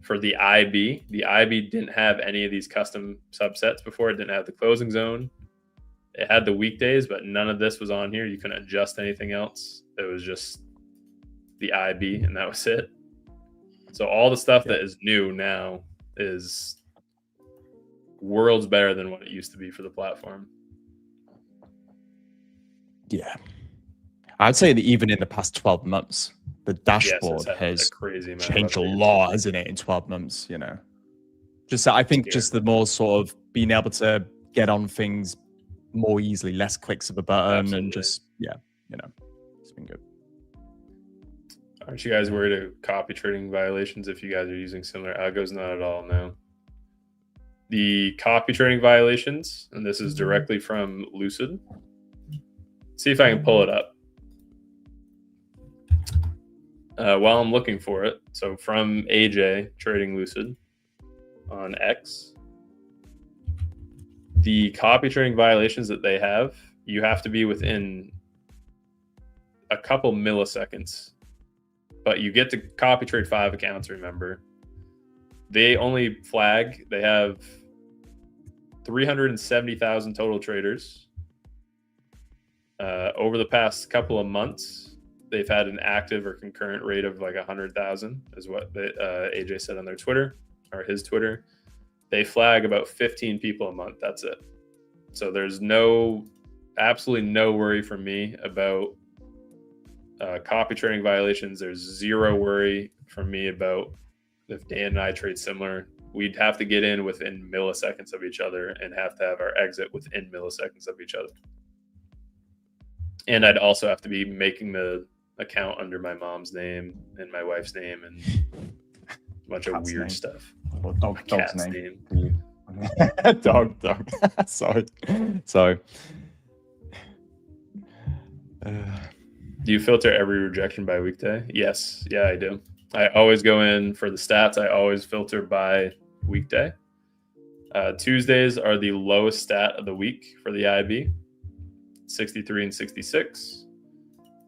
for the IB didn't have any of these custom subsets before. It didn't have the closing zone. It had the weekdays, but none of this was on here. You couldn't adjust anything else. It was just the IB, and that was it. So all the stuff that is new now is worlds better than what it used to be for the platform. Yeah. I'd say that even in the past 12 months, the dashboard has changed a lot, hasn't it, in 12 months, you know? Just, I think just the more sort of being able to get on things more easily, less clicks of a button, and just, yeah, you know, it's been good. Aren't you guys worried of copy trading violations if you guys are using similar algos? Not at all, no. The copy trading violations, and this is directly from Lucid. See if I can pull it up. While I'm looking for it, so from AJ Trading Lucid on X, the copy trading violations that they have, you have to be within a couple milliseconds, but you get to copy trade 5 accounts, remember. They only flag, they have 370,000 total traders. Over the past couple of months, they've had an active or concurrent rate of like 100,000 is what AJ said on their Twitter, or his Twitter. They flag about 15 people a month. That's it. So there's absolutely no worry from me about copy trading violations. There's zero worry from me about if Dan and I trade similar. We'd have to get in within milliseconds of each other and have to have our exit within milliseconds of each other. And I'd also have to be making the account under my mom's name and my wife's name and a bunch of weird stuff. Or dog's name. Dog. Sorry. Do you filter every rejection by weekday? Yes. Yeah, I do. I always go in for the stats. I always filter by weekday. Tuesdays are the lowest stat of the week for the IB, 63 and 66.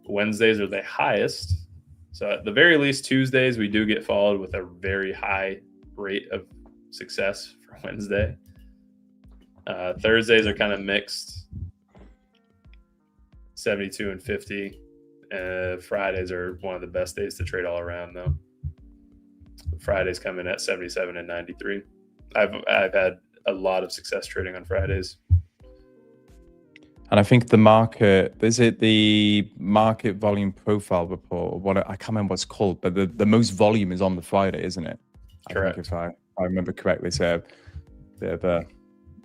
Wednesdays are the highest. So at the very least, Tuesdays, we do get followed with a very high rate of success for Wednesday. Thursdays are kind of mixed, 72 and 50. Fridays are one of the best days to trade all around, though. Fridays come in at 77 and 93. I've had a lot of success trading on Fridays. And I think the market, is it the market volume profile report? What I can't remember what it's called, but the most volume is on the Friday, isn't it? Correct. I think if I remember correctly, so a bit of a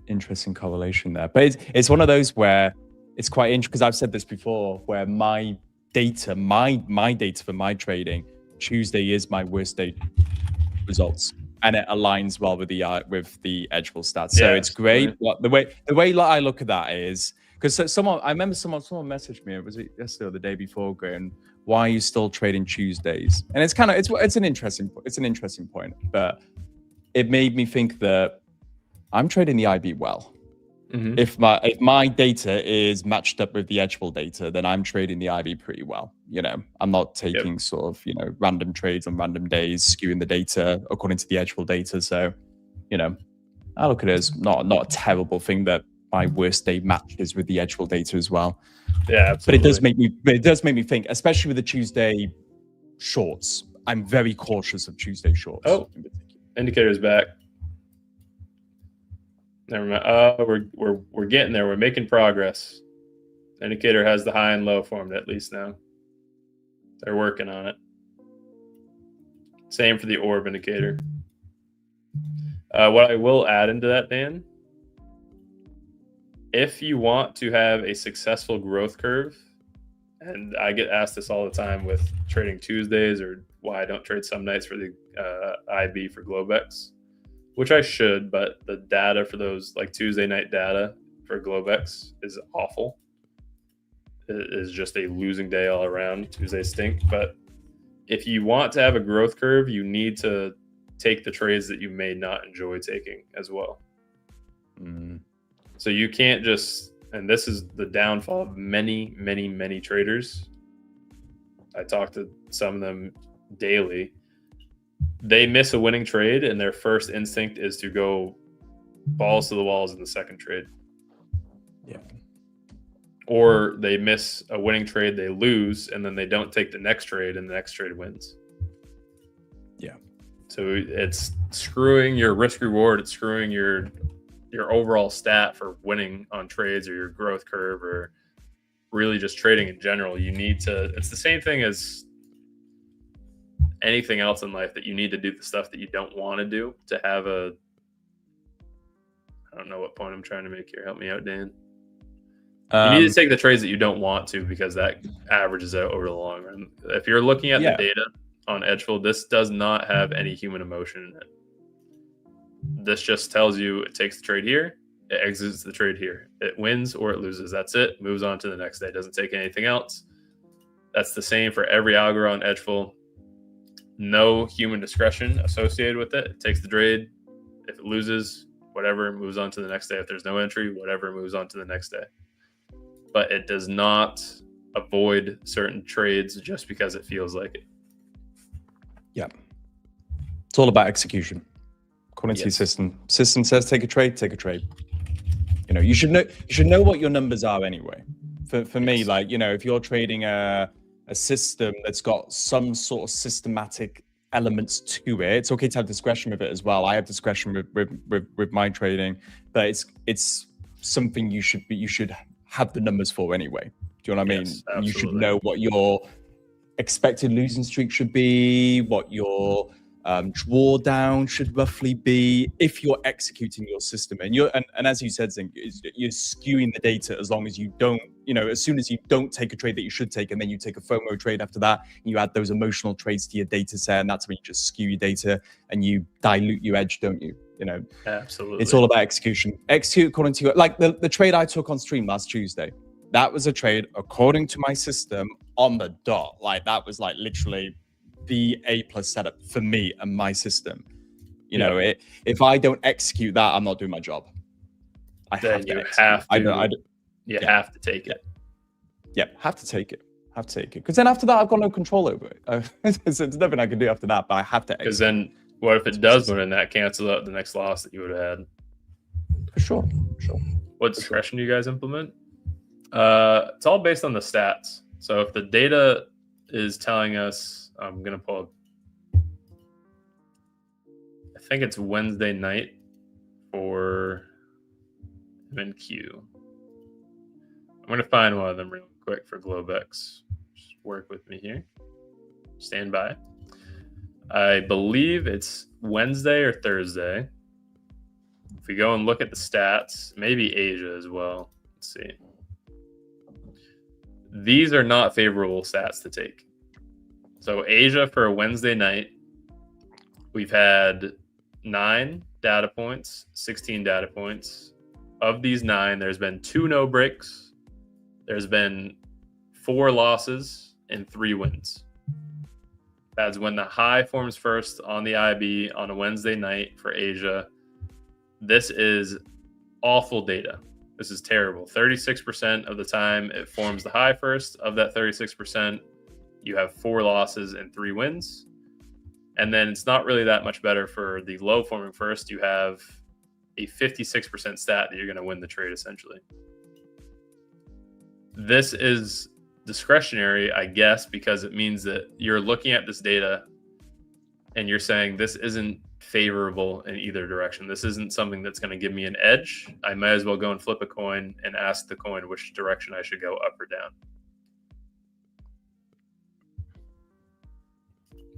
interesting correlation there. But it's one of those where it's quite interesting, because I've said this before, where my data, my data for my trading, Tuesday is my worst day results, and it aligns well with the edgeful stats. So it's great. But the way I look at that is, because I remember someone messaged me, was it yesterday or the day before, going, why are you still trading Tuesdays? And it's kind of, it's an interesting point, but it made me think that I'm trading the IB well. Mm-hmm. If my data is matched up with the edgeful data, then I'm trading the IB pretty well. You know, I'm not taking sort of, you know, random trades on random days, skewing the data according to the edgeful data. So, you know, I look at it as not a terrible thing that my worst day matches with the edgeful data as well. Yeah, absolutely. But it does make me think, especially with the Tuesday shorts. I'm very cautious of Tuesday shorts. Oh, indicator's back. Never mind. We're getting there. We're making progress. Indicator has the high and low formed at least now. They're working on it. Same for the orb indicator. What I will add into that, Dan, if you want to have a successful growth curve, and I get asked this all the time with trading Tuesdays or why I don't trade some nights for the IB for Globex, which I should, but the data for those like Tuesday night data for Globex is awful. It is just a losing day all around. Tuesdays stink. But if you want to have a growth curve, you need to take the trades that you may not enjoy taking as well. So you can't just, and this is the downfall of many, many, many traders. I talk to some of them daily. They miss a winning trade and their first instinct is to go balls to the walls in the second trade. Yeah. Or they miss a winning trade, they lose, and then they don't take the next trade and the next trade wins. Yeah. So it's screwing your risk reward. It's screwing your overall stat for winning on trades or your growth curve or really just trading in general. You need to, it's the same thing as anything else in life, that you need to do the stuff that you don't want to do to have a, I don't know what point I'm trying to make here. Help me out, Dan. You need to take the trades that you don't want to, because that averages out over the long run. If you're looking at the data on edgeful, this does not have any human emotion in it. This just tells you it takes the trade here, it exits the trade here, it wins or it loses. That's it. Moves on to the next day. It doesn't take anything else. That's the same for every algo on edgeful. No human discretion associated with it. It takes the trade. If it loses, whatever, moves on to the next day. If there's no entry, whatever, moves on to the next day. But it does not avoid certain trades just because it feels like it. Yeah. It's all about execution. According to your system. System says take a trade, take a trade. You know, you should know what your numbers are anyway. For me, like, you know, if you're trading a system that's got some sort of systematic elements to it, it's okay to have discretion with it as well. I have discretion with my trading, but it's something you should have the numbers for anyway. Do you know what I mean? Absolutely. You should know what your expected losing streak should be, what your drawdown should roughly be if you're executing your system. And as you said, Zink, you're skewing the data as long as you don't, you know, as soon as you don't take a trade that you should take, and then you take a FOMO trade after that, and you add those emotional trades to your data set, and that's when you just skew your data and you dilute your edge, don't you? You know, absolutely. It's all about execution. Execute according to your, like the trade I took on stream last Tuesday. That was a trade according to my system on the dot. Like that was like literally the A+ setup for me and my system. You know, if I don't execute that, I'm not doing my job. I have to take it. Yeah, have to take it. Have to take it. Because then after that, I've got no control over it. There's nothing I can do after that, but I have to execute. Because then what if it does win and that cancels out the next loss that you would have had? For sure. What discretion do you guys implement? It's all based on the stats. So if the data is telling us, I'm going to pull up, I think it's Wednesday night for MNQ. I'm going to find one of them real quick for Globex. Just work with me here. Stand by. I believe it's Wednesday or Thursday. If we go and look at the stats, maybe Asia as well. Let's see. These are not favorable stats to take. So Asia for a Wednesday night, we've had 9 data points, 16 data points. Of these 9, there's been 2 no breaks. There's been 4 losses and 3 wins. That's when the high forms first on the IB on a Wednesday night for Asia. This is awful data. This is terrible. 36% of the time it forms the high first. Of that 36%, you have 4 losses and 3 wins. And then it's not really that much better for the low forming first. You have a 56% stat that you're going to win the trade essentially. This is discretionary, I guess, because it means that you're looking at this data and you're saying this isn't favorable in either direction. This isn't something that's going to give me an edge. I might as well go and flip a coin and ask the coin which direction I should go, up or down.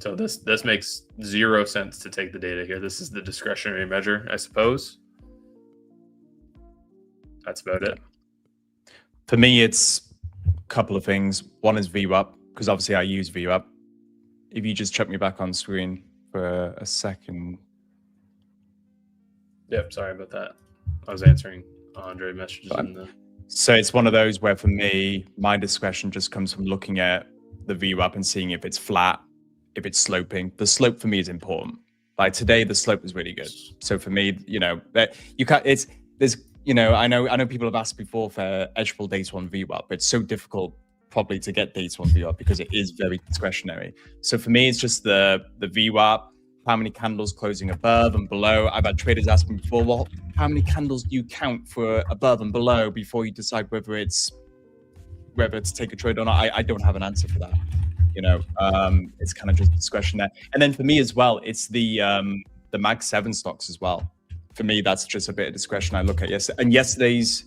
So this makes 0 sense to take the data here. This is the discretionary measure, I suppose. That's about it. For me, it's a couple of things. One is VWAP, because obviously I use VWAP. If you just chuck me back on screen for a second. Yep, sorry about that. I was answering Andre messages in the... So it's one of those where for me, my discretion just comes from looking at the VWAP and seeing if it's flat, if it's sloping. The slope for me is important. Like today, the slope was really good. So for me, you know, that you can't, there's, you know, I know people have asked before for edgeful data on VWAP, but it's so difficult probably to get data on VWAP because it is very discretionary. So for me, it's just the VWAP, how many candles closing above and below. I've had traders ask me before, well, how many candles do you count for above and below before you decide whether to take a trade or not? I don't have an answer for that. You know, it's kind of just discretion there. And then for me as well, it's the Mag 7 stocks as well. For me, that's just a bit of discretion I look at. And yesterday's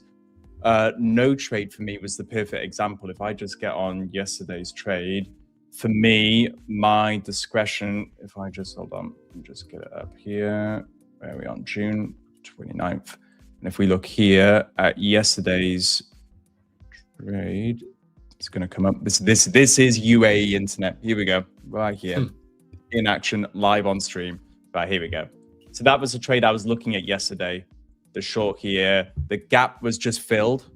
no trade for me was the perfect example. If I just get on yesterday's trade, for me, my discretion, if I just, hold on, just get it up here, where are we on June 29th? And if we look here at yesterday's trade, it's going to come up. This is UAE internet. Here we go, right here, in action, live on stream. Right, here we go. So that was a trade I was looking at yesterday. The short here, the gap was just filled.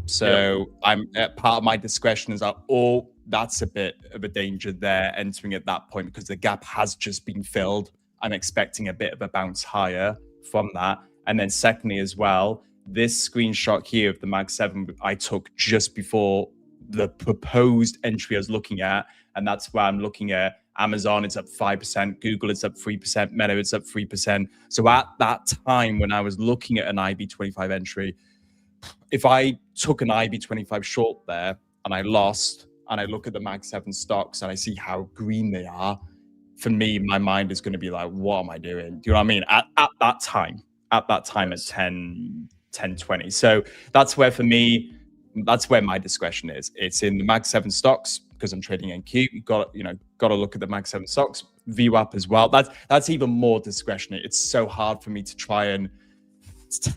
So I'm part of my discretion is that, oh, that's a bit of a danger there entering at that point because the gap has just been filled. I'm expecting a bit of a bounce higher from that. And then secondly as well, this screenshot here of the Mag 7 I took just before the proposed entry I was looking at. And that's where I'm looking at Amazon, it's up 5%, Google, it's up 3%, Meta, it's up 3%. So at that time when I was looking at an IB25 entry, if I took an IB25 short there and I lost, and I look at the Mag 7 stocks and I see how green they are, for me, my mind is going to be like, what am I doing? Do you know what I mean? At that time at 10:20. So that's where for me, that's where my discretion is. It's in the Mag 7 stocks because I'm trading NQ. You got to look at the Mag 7 stocks, VWAP as well. That's even more discretionary. It's so hard for me to try and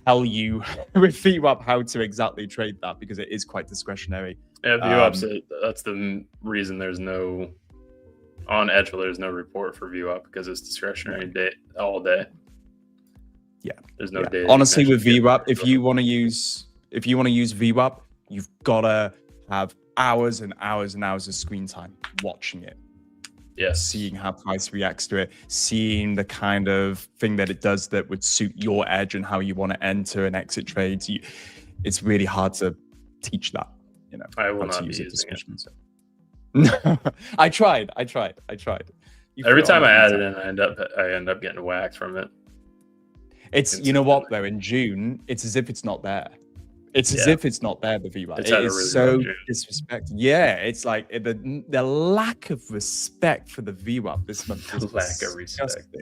tell you with VWAP how to exactly trade that because it is quite discretionary. Yeah, VWAP, that's the reason there's no on edgeful. There's no report for VWAP because it's discretionary all day. Yeah, there's no data. Honestly, with VWAP, if you want to use VWAP, you've got to have hours and hours and hours of screen time watching it. Yes. Seeing how price reacts to it, seeing the kind of thing that it does that would suit your edge and how you want to enter and exit trades. It's really hard to teach that. You know, I will not be using it. No, I tried. Every time I add it in, I end up getting whacked from it. It's you know what though, in June, it's as if it's not there. It's as if it's not there, the VWAP. It is really so disrespectful. Yeah, it's like the lack of respect for the VWAP this month. The lack of respect.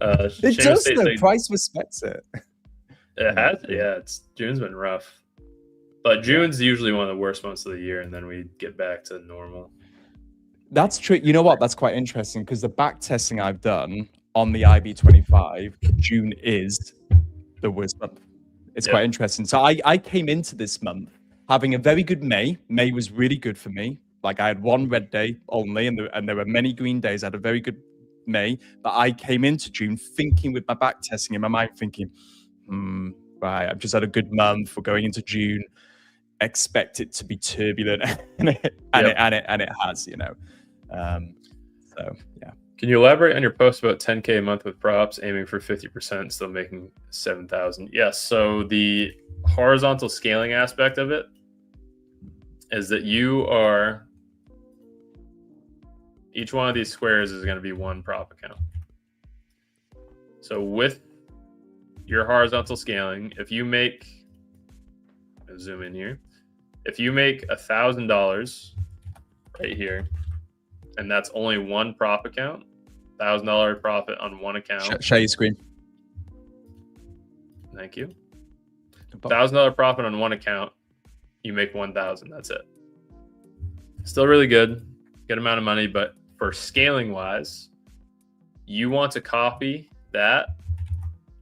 It does, though. Price respects it. It has, yeah. June's been rough. But June's usually one of the worst months of the year, and then we get back to normal. That's true. You know what? That's quite interesting because the back testing I've done on the IB25, June is the worst month. It's quite interesting. So I came into this month having a very good May. May was really good for me. Like I had one red day only, and there were many green days. I had a very good May, but I came into June thinking with my back testing in my mind, thinking, right, I've just had a good month. We're going into June. Expect it to be turbulent, and it has, you know. So yeah. Can you elaborate on your post about 10K a month with props, aiming for 50%, still making 7,000? Yes. So the horizontal scaling aspect of it is that each one of these squares is going to be one prop account. So with your horizontal scaling, if you make, I'll zoom in here, if you make $1,000 right here, and that's only one prop account, $1,000 profit on one account. Share your screen. Thank you. $1,000 profit on one account, you make 1,000. That's it. Still really good amount of money, but for scaling wise, you want to copy that,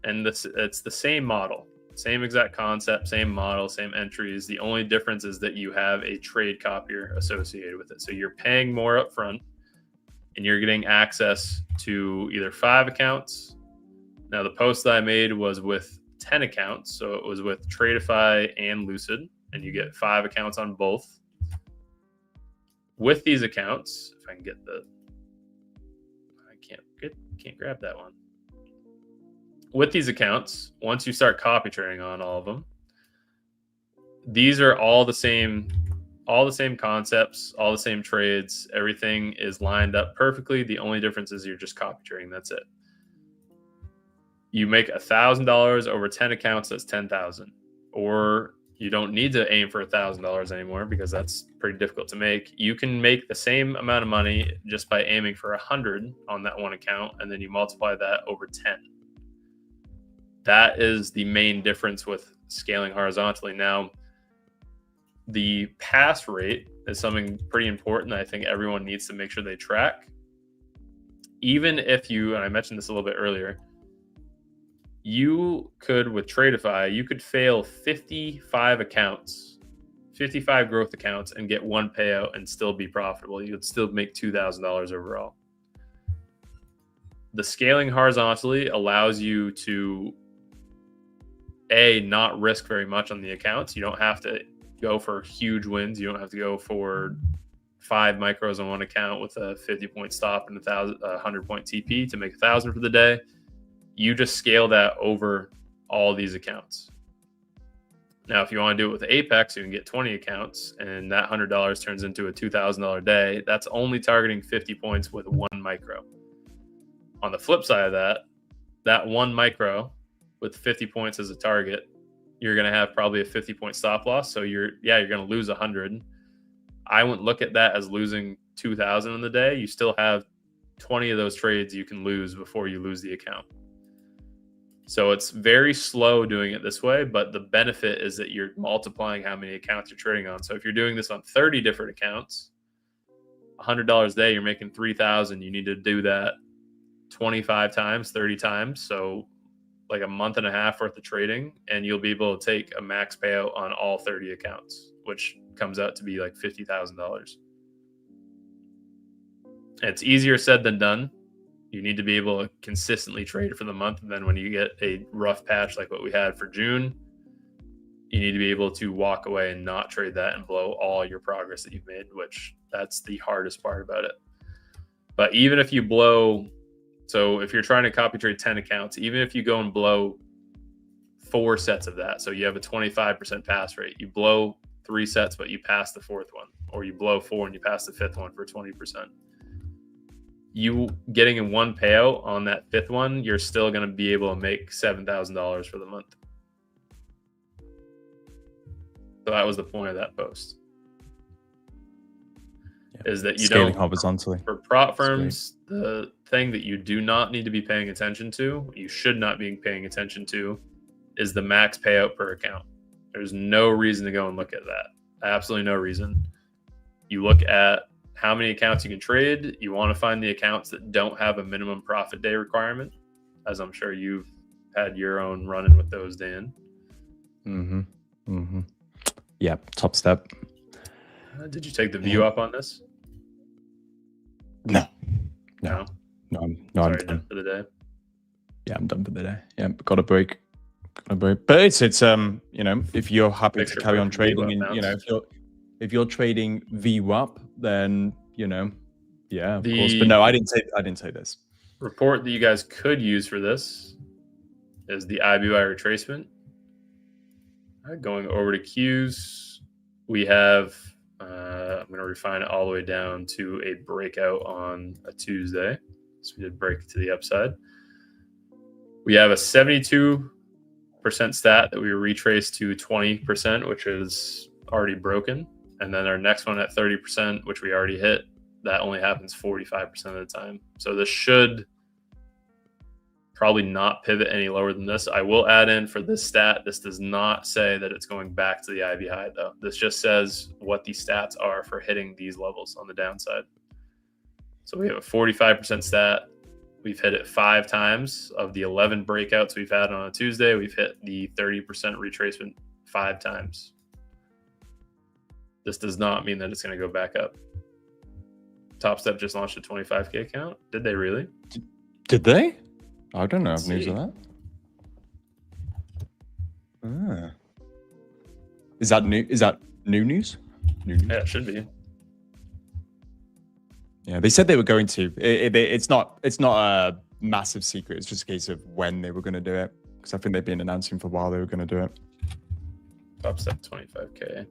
and it's the same model, same exact concept, same model, same entries. The only difference is that you have a trade copier associated with it. So you're paying more up front, and you're getting access to either 5 accounts. Now, the post that I made was with 10 accounts. So it was with Tradeify and Lucid, and you get 5 accounts on both. With these accounts, if I can get the, I can't grab that one. With these accounts, once you start copy trading on all of them, these are all the same concepts, all the same trades. Everything is lined up perfectly. The only difference is you're just copy trading. That's it. You make $1,000 over 10 accounts. That's 10,000. Or you don't need to aim for $1,000 anymore because that's pretty difficult to make. You can make the same amount of money just by aiming for 100 on that one account, and then you multiply that over 10. That is the main difference with scaling horizontally. Now, the pass rate is something pretty important that I think everyone needs to make sure they track. Even if you, and I mentioned this a little bit earlier, you could, with Tradeify, you could fail 55 accounts, 55 growth accounts, and get 1 payout and still be profitable. You would still make $2,000 overall. The scaling horizontally allows you to, not risk very much on the accounts. You don't have to go for huge wins. You don't have to go for 5 micros on one account with a 50-point stop and a 100-point TP to make 1,000 for the day. You just scale that over all these accounts. Now, if you want to do it with Apex, you can get 20 accounts, and that $100 turns into a $2,000 day. That's only targeting 50 points with 1 micro. On the flip side of that 1 micro with 50 points as a target, you're going to have probably a 50-point stop loss. So you're going to lose 100. I wouldn't look at that as losing 2,000 in the day. You still have 20 of those trades you can lose before you lose the account. So it's very slow doing it this way, but the benefit is that you're multiplying how many accounts you're trading on. So if you're doing this on 30 different accounts, $100 a day, you're making 3,000. You need to do that 25 times, 30 times. So like a month and a half worth of trading, and you'll be able to take a max payout on all 30 accounts, which comes out to be like $50,000. It's easier said than done. You need to be able to consistently trade for the month. And then when you get a rough patch like what we had for June, you need to be able to walk away and not trade that and blow all your progress that you've made, which that's the hardest part about it. But even if you blow, so if you're trying to copy trade 10 accounts, even if you go and blow 4 sets of that, so you have a 25% pass rate, you blow 3 sets, but you pass the 4th one, or you blow 4 and you pass the 5th one for 20%. You getting in 1 payout on that 5th one, you're still going to be able to make $7,000 for the month. So that was the point of that post. Is that you Scaling don't, horizontally. For prop firms, the thing that you do not need to be paying attention to, you should not be paying attention to, is the max payout per account. There's no reason to go and look at that. Absolutely no reason. You look at how many accounts you can trade. You want to find the accounts that don't have a minimum profit day requirement, as I'm sure you've had your own run-in with those, Dan. Yeah, top step. Did you take the view up on this? No, Sorry, I'm done for the day. Yeah, I'm done for the day. Yeah, got a break. But it's you know, if you're happy to carry on trading, and you know, if you're trading VWAP, then you know, yeah, of course. But no, I didn't say this. Report that you guys could use for this is the IBY retracement. Going over to Qs, we have. I'm going to refine it all the way down to a breakout on a Tuesday. So we did break to the upside. We have a 72% stat that we retraced to 20%, which is already broken. And then our next one at 30%, which we already hit, that only happens 45% of the time. So this should probably not pivot any lower than this. I will add in for this stat, this does not say that it's going back to the IB high though. This just says what the stats are for hitting these levels on the downside. So we have a 45% stat. We've hit it 5 times of the 11 breakouts we've had on a Tuesday. We've hit the 30% retracement 5 times. This does not mean that it's going to go back up. Top Step just launched a 25K account. Did they really? Did they? I don't know. I have news of that. Ah. Is that new? Is that new news? New news? Yeah, it should be. Yeah, they said they were going to. It's not a massive secret. It's just a case of when they were going to do it. Because I think they've been announcing for a while they were going to do it. Top Step 25K.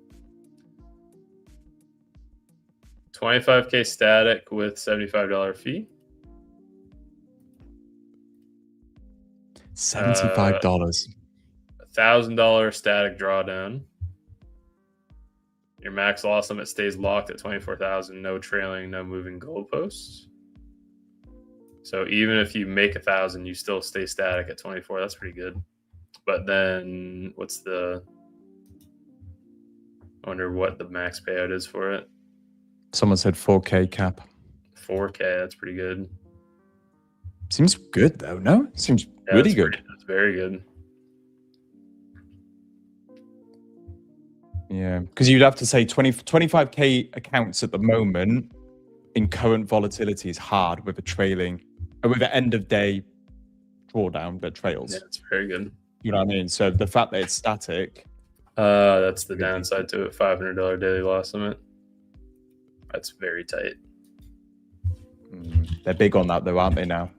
25K static with $75 fee. $75. $1,000 static drawdown. Your max loss limit stays locked at 24,000. No trailing, no moving goalposts. So even if you make 1,000, you still stay static at 24. That's pretty good. But then what's the? I wonder what the max payout is for it. Someone said 4K cap. 4K. That's pretty good. Seems good though. No, seems really good. That's very good. Yeah, because you'd have to say 25K accounts at the moment in current volatility is hard with an end of day drawdown that trails. Yeah, it's very good. You know what I mean? So the fact that it's static. That's the downside to it. $500 daily loss limit. That's very tight. They're big on that though, aren't they now?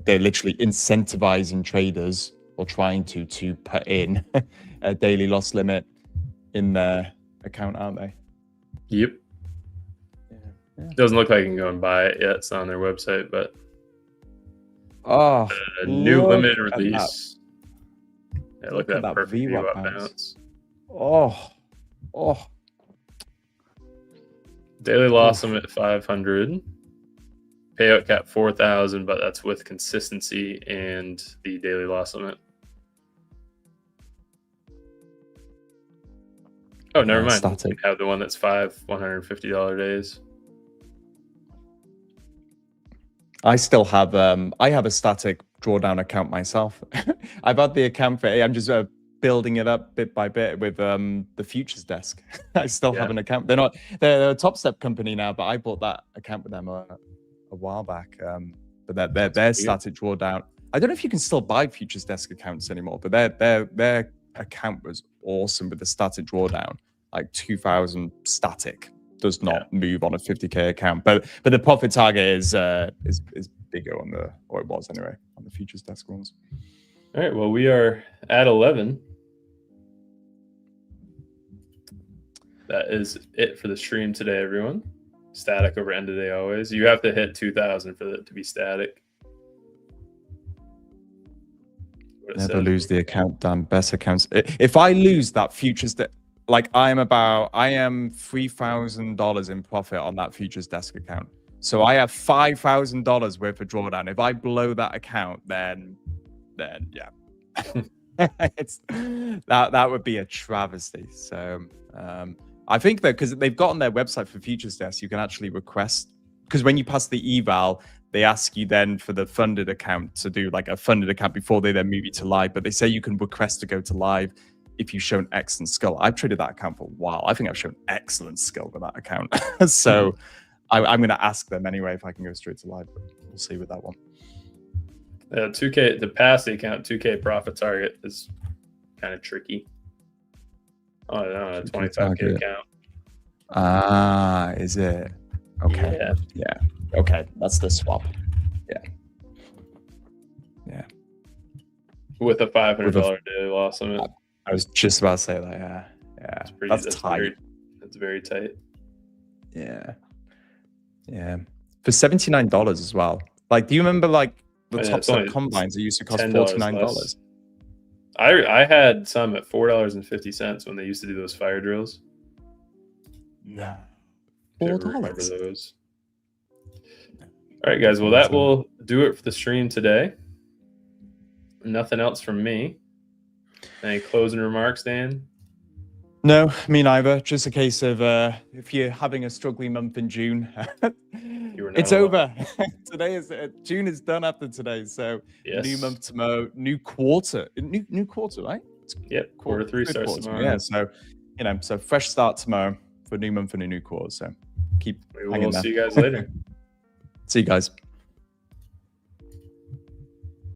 They're literally incentivizing traders or trying to put in a daily loss limit in their account, aren't they? Yep. Yeah. Doesn't look like you can go and buy it yet. It's not on their website, but a new limited release. Yeah, look at that perfect VWAP bounce. Oh. Daily loss limit 500. Payout cap 4,000, but that's with consistency and the daily loss limit. Oh, never mind. Static. We have the one that's 5 $150 days. I still have I have a static drawdown account myself. I've had the account for I'm just building it up bit by bit with the futures desk. I still have an account. They're a Top Step company now, but I bought that account with them a while back. But their static drawdown. I don't know if you can still buy futures desk accounts anymore, but their account was awesome with the static drawdown, like 2,000 static. Does not move on a 50K account, but the profit target is bigger or it was anyway, on the futures desk ones. All right, well, we are at 11. That is it for the stream today, everyone. Static over end of day always. You have to hit 2,000 for it to be static. Never lose the account, Dan. Best accounts. If I lose that futures like I am $3,000 in profit on that futures desk account. So I have $5,000 worth of drawdown. If I blow that account, then yeah, that would be a travesty. So I think that because they've got on their website for futures desk, you can actually request, because when you pass the eval, they ask you then for the funded account to do like a funded account before they then move you to live. But they say you can request to go to live if you've shown excellent skill. I've traded that account for a while. I think I've shown excellent skill with that account. So I'm going to ask them anyway if I can go straight to live. But we'll see with that one. 2K, to pass the account, 2K profit target is kind of tricky. Oh, no, a 25K account. Ah, is it? Okay. Yeah. Okay, that's the swap. Yeah. With a $500 daily loss limit. I was just about to say that. Yeah. That's tight. That's very tight. Yeah. For $79 as well. Like, do you remember like the Top Step combines that used to cost $49? I had some at $4.50 when they used to do those fire drills. No. $4. Remember those? All right, guys. Well, that will do it for the stream today. Nothing else from me. Any closing remarks, Dan? No, me neither. Just a case of if you're having a struggling month in June, it's over. Today is June is done after today. So yes. New month tomorrow, new quarter, new quarter, right? Yep, quarter 3 starts tomorrow. Yeah, so so fresh start tomorrow for a new month and a new quarter. So keep We hanging will there. see you guys later. See you guys.